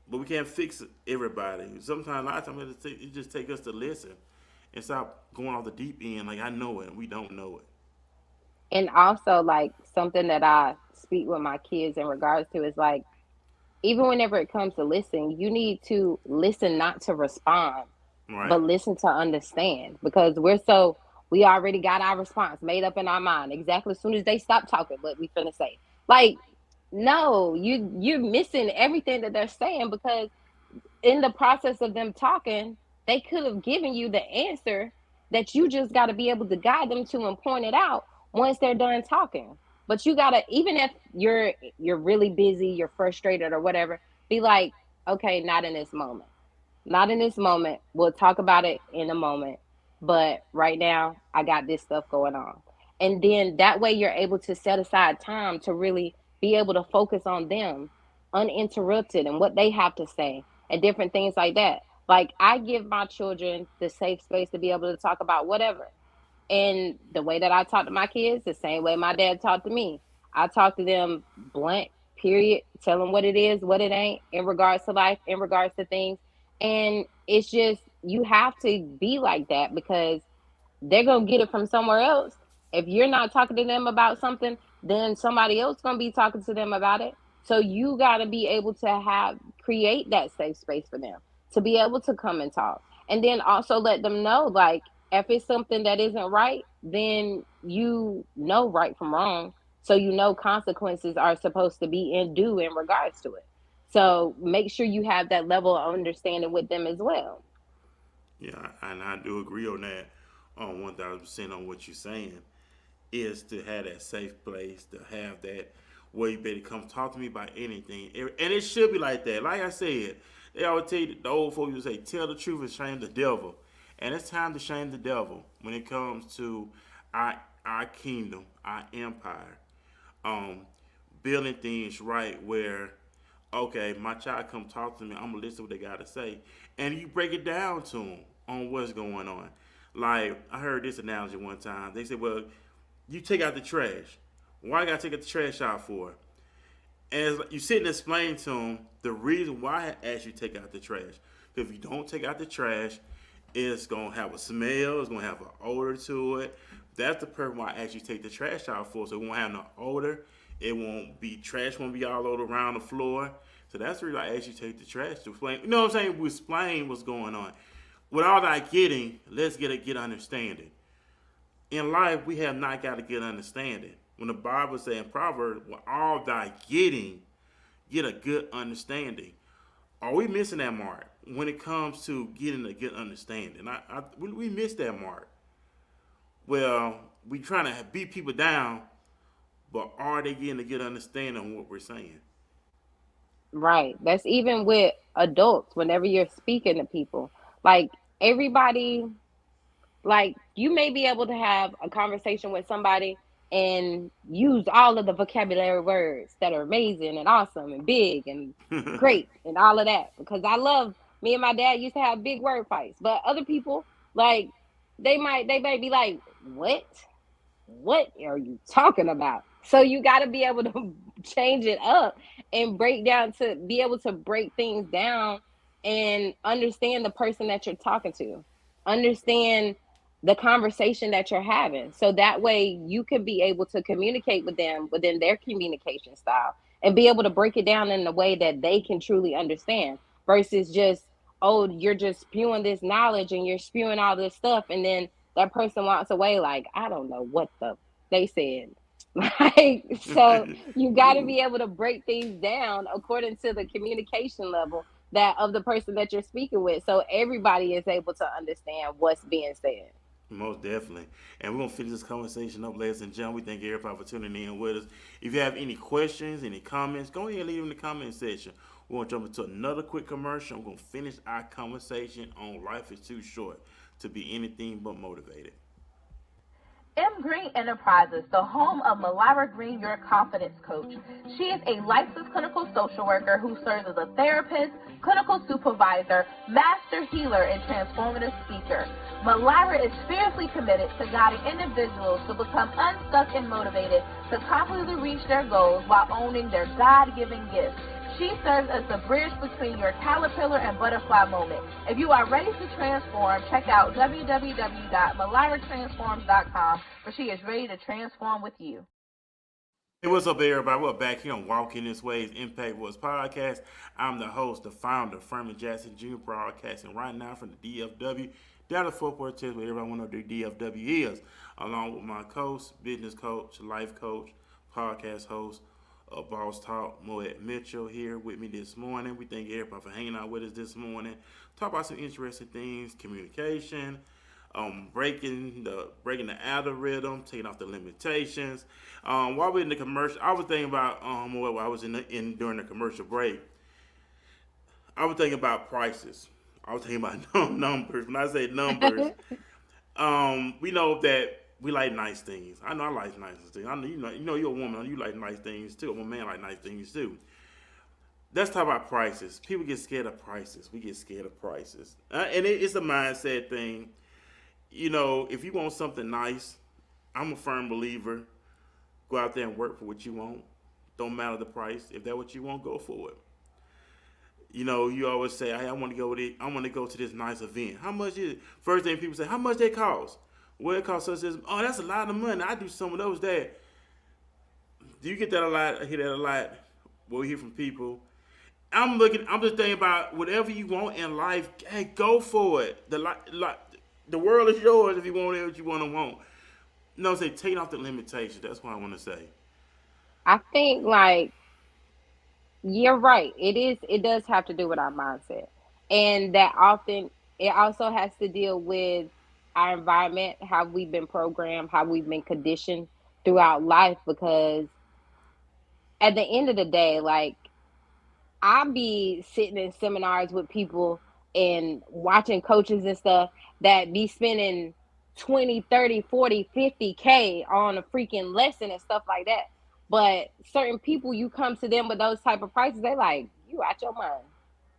But we can't fix everybody. Sometimes, a lot of times, it just takes us to listen and stop going off the deep end. Like, I know it, and we don't know it. And also, like, something that I speak with my kids in regards to is like, even whenever it comes to listening, you need to listen not to respond, Right. but listen to understand. Because we already got our response made up in our mind. Exactly as soon as they stop talking, what we finna say. Like, no, you're missing everything that they're saying, because in the process of them talking, they could have given you the answer that you just got to be able to guide them to and point it out once they're done talking. But you gotta, even if you're really busy, you're frustrated or whatever, be like, okay, not in this moment. Not in this moment. We'll talk about it in a moment. But right now, I got this stuff going on. And then that way you're able to set aside time to really be able to focus on them uninterrupted and what they have to say and different things like that. Like, I give my children the safe space to be able to talk about whatever. And the way that I talk to my kids, the same way my dad talked to me. I talk to them blunt, period, tell them what it is, what it ain't, in regards to life, in regards to things. And it's just, you have to be like that, because they're going to get it from somewhere else. If you're not talking to them about something, then somebody else going to be talking to them about it. So you got to be able to create that safe space for them to be able to come and talk. And then also let them know, like, if it's something that isn't right, then you know right from wrong. So you know consequences are supposed to be due in regards to it. So make sure you have that level of understanding with them as well. Yeah, and I do agree on that, on 1,000% on what you're saying, is to have that safe place, to have that where you better come talk to me about anything. And it should be like that. Like I said, they always tell you, the old folks would say, tell the truth and shame the devil. And it's time to shame the devil when it comes to our kingdom, our empire, building things right where, okay, my child come talk to me, I'm going to listen to what they got to say. And you break it down to them on what's going on. Like, I heard this analogy one time. They said, well, you take out the trash. Why I got to take out the trash out for? And it's like you sit and explain to them the reason why I asked you to take out the trash. Because if you don't take out the trash, it's going to have a smell. It's going to have an odor to it. That's the purpose why I actually take the trash out for. So it won't have no odor. It won't be, trash won't be all over around the floor. So that's the reason I actually take the trash to explain. You know what I'm saying? We explain what's going on. With all that getting, let's get understanding. In life, we have not got to get understanding. When the Bible says in Proverbs, with all thy getting, get a good understanding. Are we missing that mark when it comes to getting a good understanding? We miss that mark. Well, we trying to beat people down, but are they getting a good understanding of what we're saying? Right. That's even with adults, whenever you're speaking to people. Like, everybody, like, you may be able to have a conversation with somebody and use all of the vocabulary words that are amazing and awesome and big and great and all of that. Because me and my dad used to have big word fights. But other people, like, they might be like, what? What are you talking about? So you got to be able to change it up and be able to break things down and understand the person that you're talking to, understand the conversation that you're having. So that way you can be able to communicate with them within their communication style and be able to break it down in a way that they can truly understand, versus just, oh, you're just spewing this knowledge and you're spewing all this stuff. And then that person walks away like, I don't know what they said. Like, so you got to be able to break things down according to the communication level that of the person that you're speaking with, so everybody is able to understand what's being said. Most definitely. And we're going to finish this conversation up, ladies and gentlemen. We thank everybody for tuning in with us. If you have any questions, any comments, go ahead and leave them in the comment section. We're going to jump into another quick commercial. I'm going to finish our conversation on Life is Too Short to Be Anything But Motivated. M. Green Enterprises, the home of Malira Green, your confidence coach. She is a licensed clinical social worker who serves as a therapist, clinical supervisor, master healer, and transformative speaker. Malira is fiercely committed to guiding individuals to become unstuck and motivated to confidently reach their goals while owning their God-given gifts. She serves as the bridge between your caterpillar and butterfly moment. If you are ready to transform, check out www.maliratransforms.com, where she is ready to transform with you. Hey, what's up, everybody? We're back here on Walking This Way's Impact Voice podcast. I'm the host, the founder, Furman Jackson Jr., broadcasting right now from the DFW, Dallas Fort Worth, Texas, where everybody want to know who the DFW is, along with my coach, business coach, life coach, podcast host, Boss Talk, Moet Mitchell here with me this morning. We thank everybody for hanging out with us this morning. Talk about some interesting things, communication, breaking the algorithm, taking off the limitations. While we're in the commercial, I was thinking about while I was in during the commercial break. I was thinking about prices. I was thinking about numbers. When I say numbers, we know that we like nice things. I know I like nice things. I know you know you're a woman. You like nice things too. I'm a man, like nice things too. Let's talk about prices. People get scared of prices. We get scared of prices, and it's a mindset thing. You know, if you want something nice, I'm a firm believer. Go out there and work for what you want. Don't matter the price. If that's what you want, go for it. You know, you always say, "Hey, I want to go to this nice event. How much is it?" First thing people say, "How much they cost?" Well, it costs us this. Oh, that's a lot of money. I do some of those there. Do you get that a lot? I hear that a lot. What we hear from people. I'm just thinking about whatever you want in life. Hey, go for it. The world is yours if you want it, what you want. No, say taking off the limitations. That's what I want to say. I think you're right. It does have to do with our mindset. And that often it also has to deal with our environment, how we've been programmed, how we've been conditioned throughout life. Because at the end of the day, I'll be sitting in seminars with people and watching coaches and stuff that be spending 20, 30, 40, 50K on a freaking lesson and stuff like that. But certain people, you come to them with those type of prices, they like, you out your mind.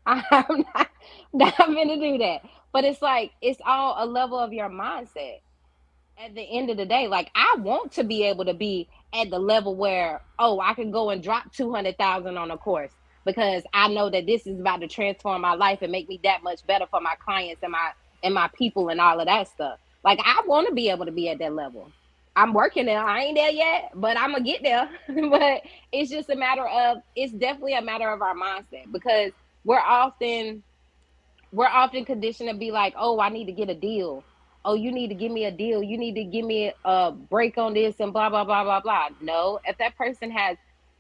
I'm not gonna do that. But it's all a level of your mindset. At the end of the day, I want to be able to be at the level where, I can go and drop 200,000 on a course because I know that this is about to transform my life and make me that much better for my clients and my people and all of that stuff. I want to be able to be at that level. I'm working there. I ain't there yet, but I'm gonna get there. But it's just it's definitely a matter of our mindset, because we're often conditioned to be like, oh, I need to get a deal. Oh, you need to give me a deal. You need to give me a break on this and blah, blah, blah, blah, blah. No, if that person has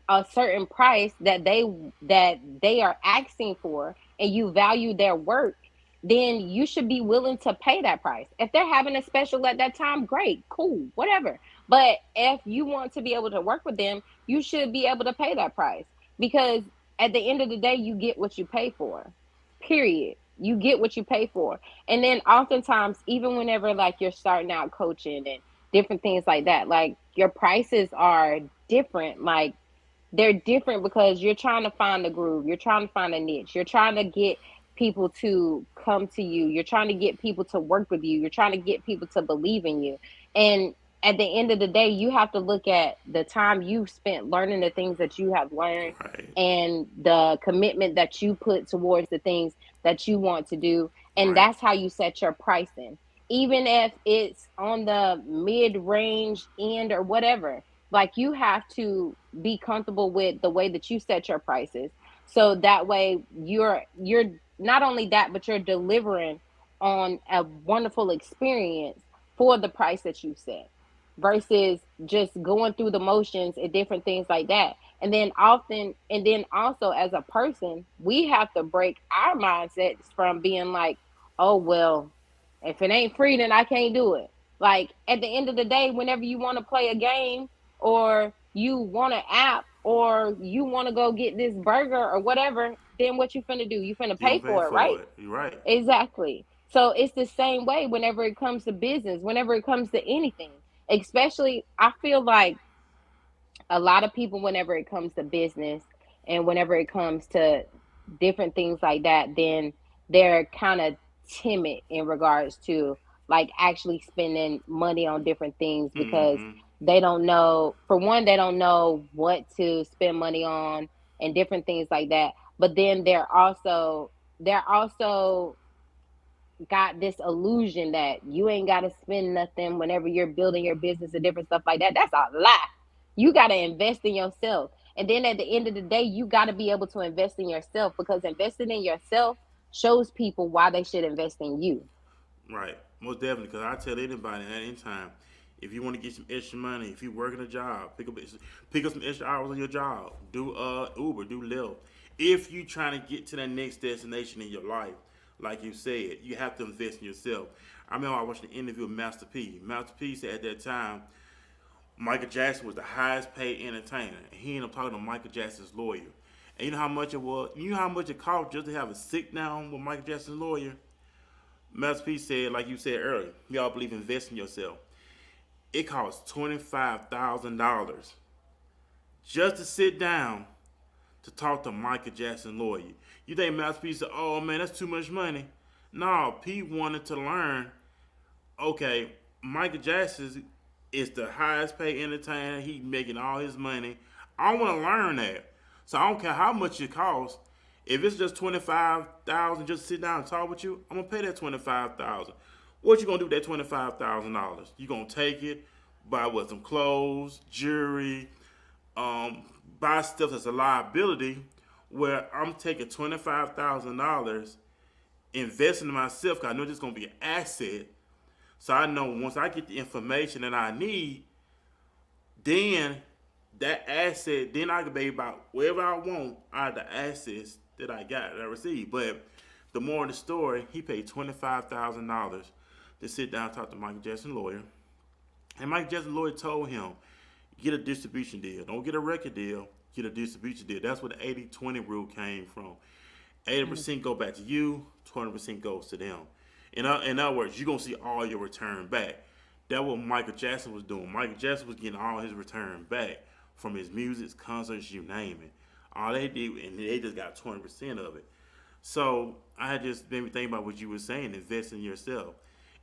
a certain price that they are asking for and you value their work, then you should be willing to pay that price. If they're having a special at that time, great, cool, whatever. But if you want to be able to work with them, you should be able to pay that price, because at the end of the day, you get what you pay for, period. You get what you pay for. And then oftentimes, even whenever you're starting out coaching and different things like that, your prices are different. They're different because you're trying to find the groove. You're trying to find a niche. You're trying to get people to come to you. You're trying to get people to work with you. You're trying to get people to believe in you. And at the end of the day, you have to look at the time you've spent learning the things that you have learned, right, and the commitment that you put towards the things that you want to do. And right, that's how you set your pricing. Even if it's on the mid-range end or whatever, you have to be comfortable with the way that you set your prices. So that way you're not only that, but you're delivering on a wonderful experience for the price that you set, versus just going through the motions and different things like that. And then also as a person, we have to break our mindsets from being like, oh, well, if it ain't free, then I can't do it. At the end of the day, whenever you want to play a game or you want an app or you want to go get this burger or whatever, then what you finna do? You finna You pay gonna pay for it, right? for it. You're right. Exactly. So it's the same way whenever it comes to business, whenever it comes to anything. Especially, I feel like a lot of people, whenever it comes to business and whenever it comes to different things like that, then they're kind of timid in regards to like actually spending money on different things because Mm-hmm. they don't know, for one, they don't know what to spend money on and different things like that. But then they're also got this illusion that you ain't got to spend nothing whenever you're building your business and different stuff like that. That's a lie. You got to invest in yourself. And then at the end of the day, you got to be able to invest in yourself, because investing in yourself shows people why they should invest in you. Right. Most definitely. Because I tell anybody at any time, if you want to get some extra money, if you're working a job, pick up some extra hours on your job. Do Uber, do Lyft. If you trying to get to that next destination in your life, like you said, you have to invest in yourself. I remember I watched an interview with Master P. Master P said at that time, Michael Jackson was the highest paid entertainer. And he ended up talking to Michael Jackson's lawyer. And you know how much it was? You know how much it cost just to have a sit down with Michael Jackson's lawyer? Master P said, like you said earlier, y'all believe in investing in yourself. It costs $25,000 just to sit down to talk to Michael Jackson lawyer. You think Master P said, oh man, that's too much money? No, P wanted to learn, okay, Michael Jackson is the highest paid entertainer. He making all his money. I want to learn that. So I don't care how much it costs. If it's just 25,000 just to sit down and talk with you, I'm gonna pay that 25,000. What you gonna do with that $25,000? You gonna take it, buy what, some clothes, jewelry, buy stuff that's a liability, where I'm taking $25,000, investing in myself, because I know this is gonna be an asset. So I know once I get the information that I need, then that asset, then I can be about wherever I want out of the assets that I got, that I received. But the more of the story, he paid $25,000 to sit down and talk to Michael Jackson lawyer. And Michael Jackson lawyer told him, get a distribution deal. Don't get a record deal, get a distribution deal. That's where the 80-20 rule came from. 80% go back to you, 20% goes to them. In other words, you're going to see all your return back. That's what Michael Jackson was doing. Michael Jackson was getting all his return back from his music, concerts, you name it. All they did, and they just got 20% of it. So I just made me think about what you were saying, invest in yourself.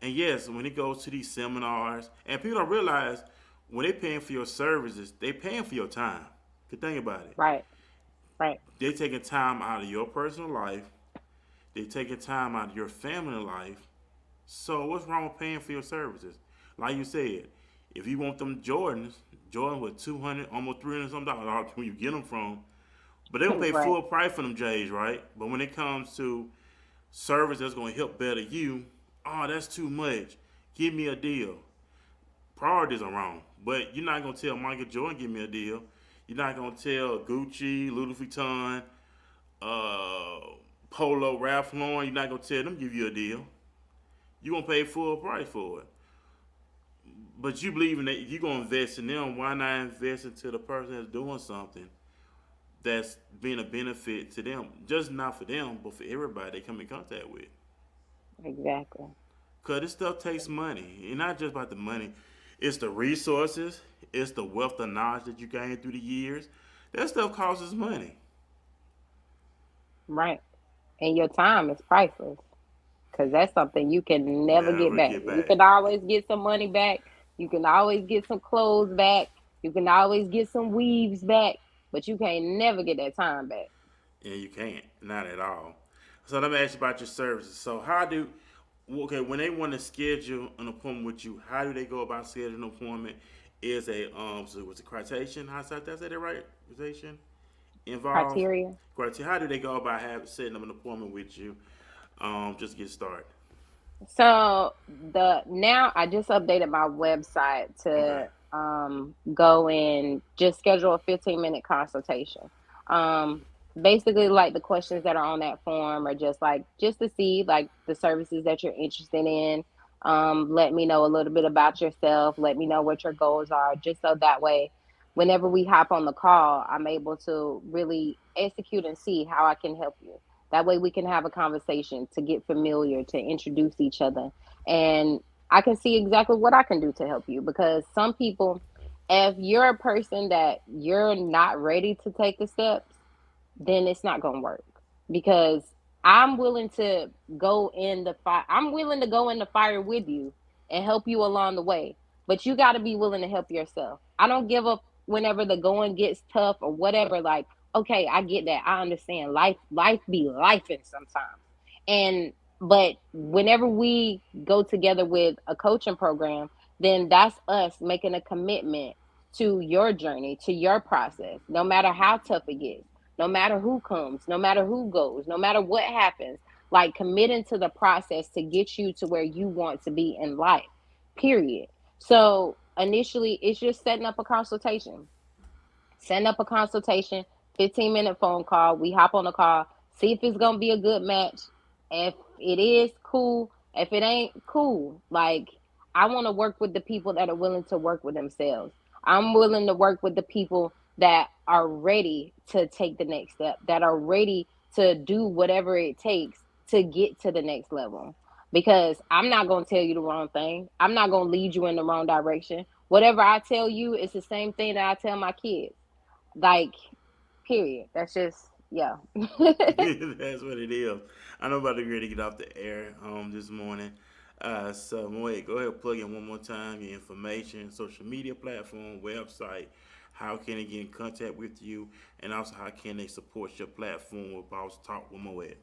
And yes, when it goes to these seminars, and people don't realize when they're paying for your services, they're paying for your time. Good thing about it. Right. Right. They're taking time out of your personal life. They're taking time out of your family life. So what's wrong with paying for your services? Like you said, if you want them Jordans, Jordan with 200, almost 300 something dollars, where you get them from, but they don't pay Right. full price for them J's, right? But when it comes to service that's going to help better you, oh, that's too much. Give me a deal. Priorities are wrong. But you're not going to tell Michael Jordan, give me a deal. You're not going to tell Gucci, Louis Vuitton, Polo, Ralph Lauren, you're not going to tell them, give you a deal. You're going to pay full price for it. But you believe in that if you're going to invest in them, why not invest into the person that's doing something that's being a benefit to them? Just not for them, but for everybody they come in contact with. Exactly. Because this stuff takes money. It's not just about the money. It's the resources. It's the wealth of knowledge that you gain through the years. That stuff costs money. Right. And your time is priceless, because that's something you can never Never get back. get You back. can always get some money back. You can always get some clothes back. You can always get some weaves back, but you can't never get that time back. Yeah, you can't. Not at all. So let me ask you about your services. So when they want to schedule an appointment with you, how do they go about scheduling an appointment? Is so was the criteria? How did I say that right? Criteria involved? Criteria. Criteria. How do they go about setting up an appointment with you? Just get started. So now I just updated my website to Okay. go and just schedule a 15-minute consultation. Basically, like, the questions that are on that form are just to see like the services that you're interested in. Let me know a little bit about yourself. Let me know what your goals are, just so that way whenever we hop on the call, I'm able to really execute and see how I can help you. That way we can have a conversation to get familiar, to introduce each other. And I can see exactly what I can do to help you, because some people, if you're a person that you're not ready to take the steps, then it's not going to work, because I'm willing to go in the fire. I'm willing to go in the fire with you and help you along the way. But you got to be willing to help yourself. I don't give up whenever the going gets tough or whatever. Like, okay, I get that. I understand. Life be lifing sometimes. And but whenever we go together with a coaching program, then that's us making a commitment to your journey, to your process, no matter how tough it gets, no matter who comes, no matter who goes, no matter what happens, like committing to the process to get you to where you want to be in life, period. So initially, it's just setting up a consultation. Setting up a consultation, 15-minute phone call. We hop on the call, see if it's going to be a good match. If it is, cool. If it ain't, cool. Like, I want to work with the people that are willing to work with themselves. I'm willing to work with the people that are ready to take the next step, that are ready to do whatever it takes to get to the next level. Because I'm not going to tell you the wrong thing. I'm not going to lead you in the wrong direction. Whatever I tell you is the same thing that I tell my kids. Like, period. That's just, yeah. That's what it is. I know about to get ready to get off the air this morning. So, Moe, go ahead and plug in one more time your information, social media platform, website. How can they get in contact with you? And also, how can they support your platform with Boss Talk with Moet?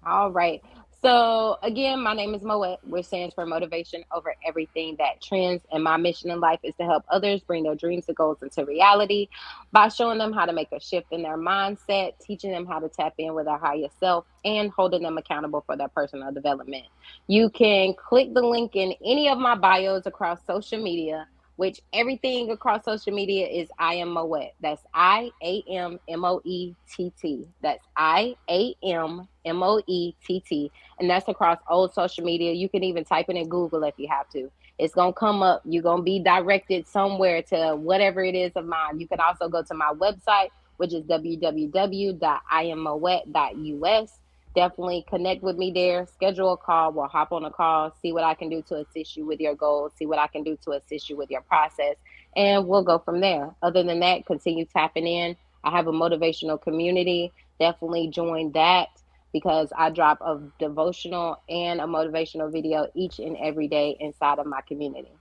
All right. So again, my name is Moet, which stands for Motivation Over Everything That Trends. And my mission in life is to help others bring their dreams and goals into reality by showing them how to make a shift in their mindset, teaching them how to tap in with their higher self, and holding them accountable for their personal development. You can click the link in any of my bios across social media, which everything across social media is I am Moet. That's IAMMOETT. That's IAMMOETT. And that's across old social media. You can even type it in Google if you have to. It's going to come up. You're going to be directed somewhere to whatever it is of mine. You can also go to my website, which is www.iammoet.us. Definitely connect with me there. Schedule a call. We'll hop on a call, see what I can do to assist you with your goals, see what I can do to assist you with your process, and we'll go from there. Other than that, continue tapping in. I have a motivational community. Definitely join that, because I drop a devotional and a motivational video each and every day inside of my community.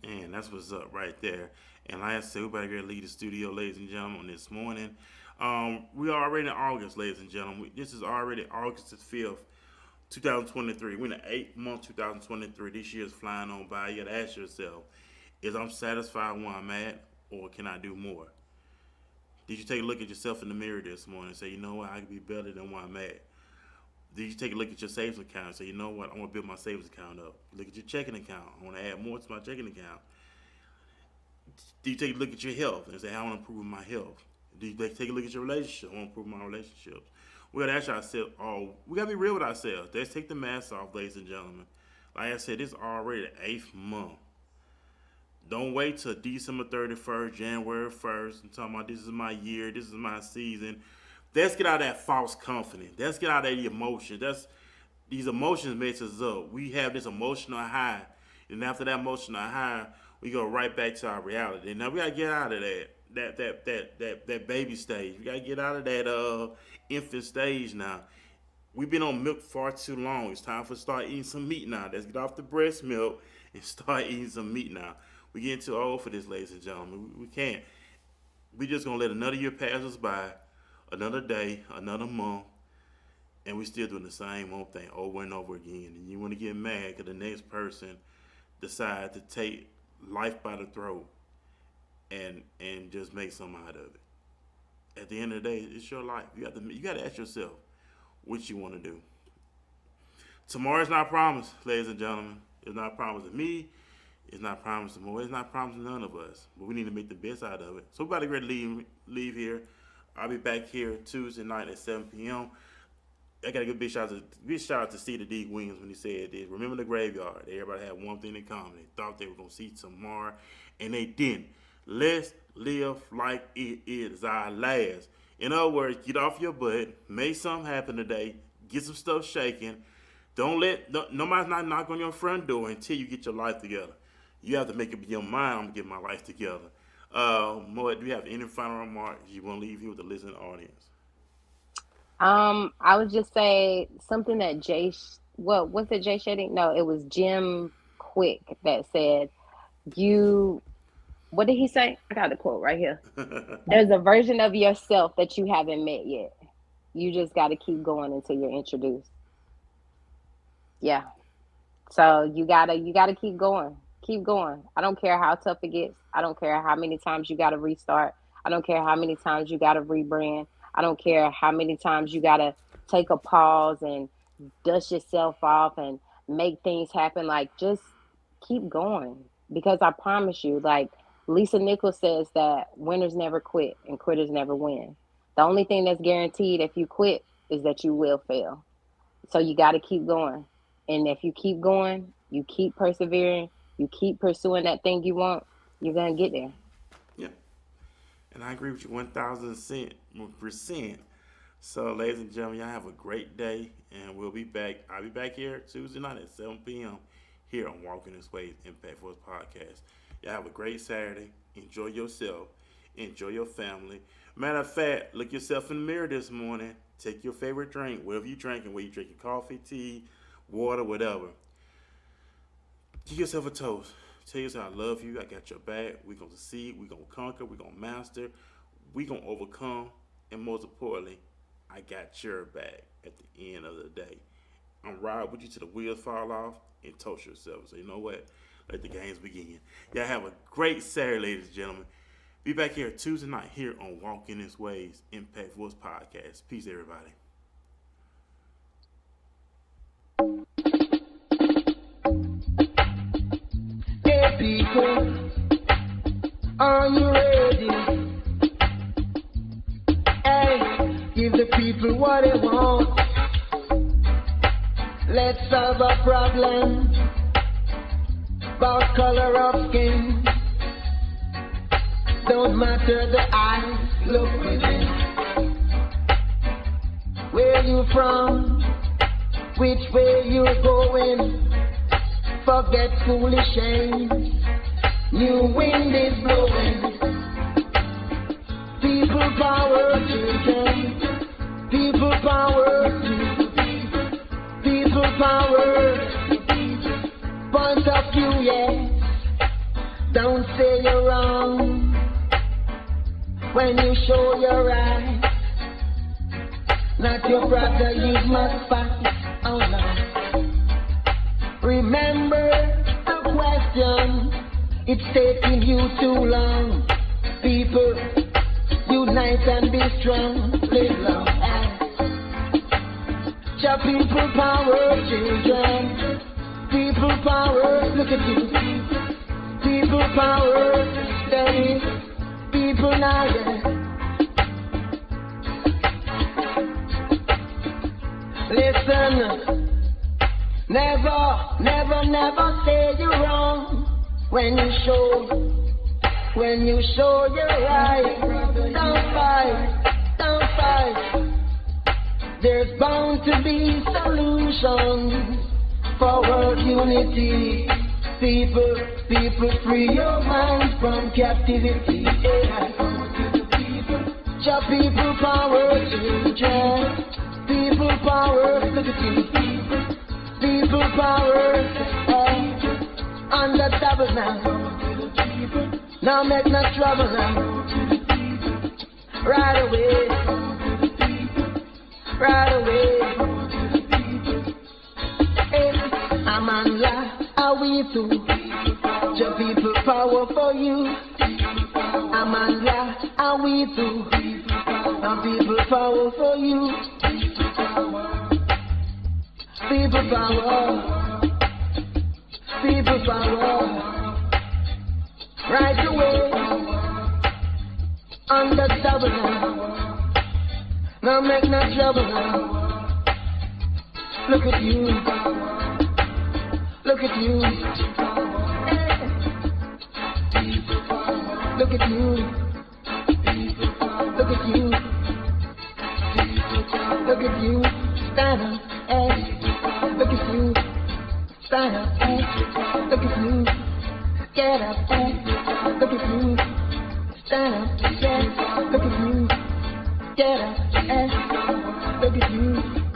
And that's what's up right there. And like I said, we better get leave the studio, ladies and gentlemen, on this morning. We are already in August, ladies and gentlemen. This is already August the 5th, 2023. We're in the 8th month, 2023. This year is flying on by. You got to ask yourself, is I'm satisfied where I'm at, or can I do more? Did you take a look at yourself in the mirror this morning and say, you know what, I can be better than where I'm at? Did you take a look at your savings account and say, you know what, I want to build my savings account up? Look at your checking account. I want to add more to my checking account. Do you take a look at your health and say, I want to improve my health? Do you take a look at your relationship? I want to improve my relationships. We got to ask ourselves, we got to be real with ourselves. Let's take the mask off, ladies and gentlemen. Like I said, this is already the 8th month. Don't wait till December 31st, January 1st, and talking about this is my year, this is my season. Let's get out of that false confidence. Let's get out of the emotion. These emotions mess us up. We have this emotional high, and after that emotional high, we go right back to our reality. Now we gotta get out of that baby stage. We gotta get out of that infant stage now. We've been on milk far too long. It's time for to start eating some meat now. Let's get off the breast milk and start eating some meat now. We're getting too old for this, ladies and gentlemen. We can't. We just gonna let another year pass us by, another day, another month, and we still doing the same old thing over and over again. And you want to get mad because the next person decide to take life by the throat and just make something out of it. At the end of the day, it's your life. You got to ask yourself what you want to do. Tomorrow's not promised, ladies and gentlemen. It's not promised to me. It's not promised to Mo. It's not promised to none of us. But we need to make the best out of it. So we're about to leave here. I'll be back here Tuesday night at 7 p.m. I got to give a big shout out to Cedar D. Williams when he said this. Remember the graveyard. Everybody had one thing in common. They thought they were going to see tomorrow, and they didn't. Let's live like it is our last. In other words, get off your butt, make something happen today, get some stuff shaking. Don't let nobody's not knock on your front door until you get your life together. You have to make up your mind. I'm gonna get my life together. Moet, do you have any final remarks you want to leave here with the listening audience? I would just say something that was it Jay Shetty? No, it was Jim Quick that said, what did he say? I got the quote right here. There's a version of yourself that you haven't met yet. You just got to keep going until you're introduced. Yeah. So you gotta keep going. Keep going. I don't care how tough it gets. I don't care how many times you gotta restart. I don't care how many times you gotta rebrand. I don't care how many times you gotta take a pause and dust yourself off and make things happen. Like, just keep going. Because I promise you, like Lisa Nichols says, that winners never quit and quitters never win. The only thing that's guaranteed if you quit is that you will fail. So you got to keep going. And if you keep going, you keep persevering, you keep pursuing that thing you want, you're going to get there. Yeah. And I agree with you 1,000%. So, ladies and gentlemen, y'all have a great day, and we'll be back. I'll be back here Tuesday night at 7 p.m. here on Walking This Way Impact Force Podcast. Y'all have a great Saturday. Enjoy yourself. Enjoy your family. Matter of fact, look yourself in the mirror this morning. Take your favorite drink, whatever you're drinking, whether you drink your coffee, tea, water, whatever. Give yourself a toast. Tell yourself, I love you. I got your back. We're going to succeed. We're going to conquer. We're going to master. We're going to overcome. And most importantly, I got your back at the end of the day. I'm riding with you till the wheels fall off and toast yourself. So you know what? Let the games begin. Y'all have a great Saturday, ladies and gentlemen. Be back here Tuesday night here on Walking This Way's Impact Voice Podcast. Peace, everybody. Hey, people, are you ready? Hey, give the people what they want. Let's solve a problem about color of skin. Don't matter the eyes, look within. Where you from? Which way you're going? Forget foolish aims. New wind is blowing. People power, children. People power, people power. Point of view, yes. Don't say you're wrong when you show your right. Not your brother, you must fight. Oh no. Remember the question. It's taking you too long. People, unite and be strong. Live long. Your people power, children. People power, look at you. People power, steady. People now, yeah. Listen, never say you're wrong when you show you're right. Don't fight. There's bound to be solutions for world unity. People, free your minds from captivity. Your people power, children. People power, look at you. People power, on the double now. Now make no trouble now. Right away. Hey, I'm on la, are we through? Your people power for you. I'm on la, are we through? Our people power for you. People power. Right away. On the double now. Now make no trouble now. Look at you. Look at you. look at you, stand up, look at you, stand up, look at you, get up, look at you, stand up, look at you, get up, look at you.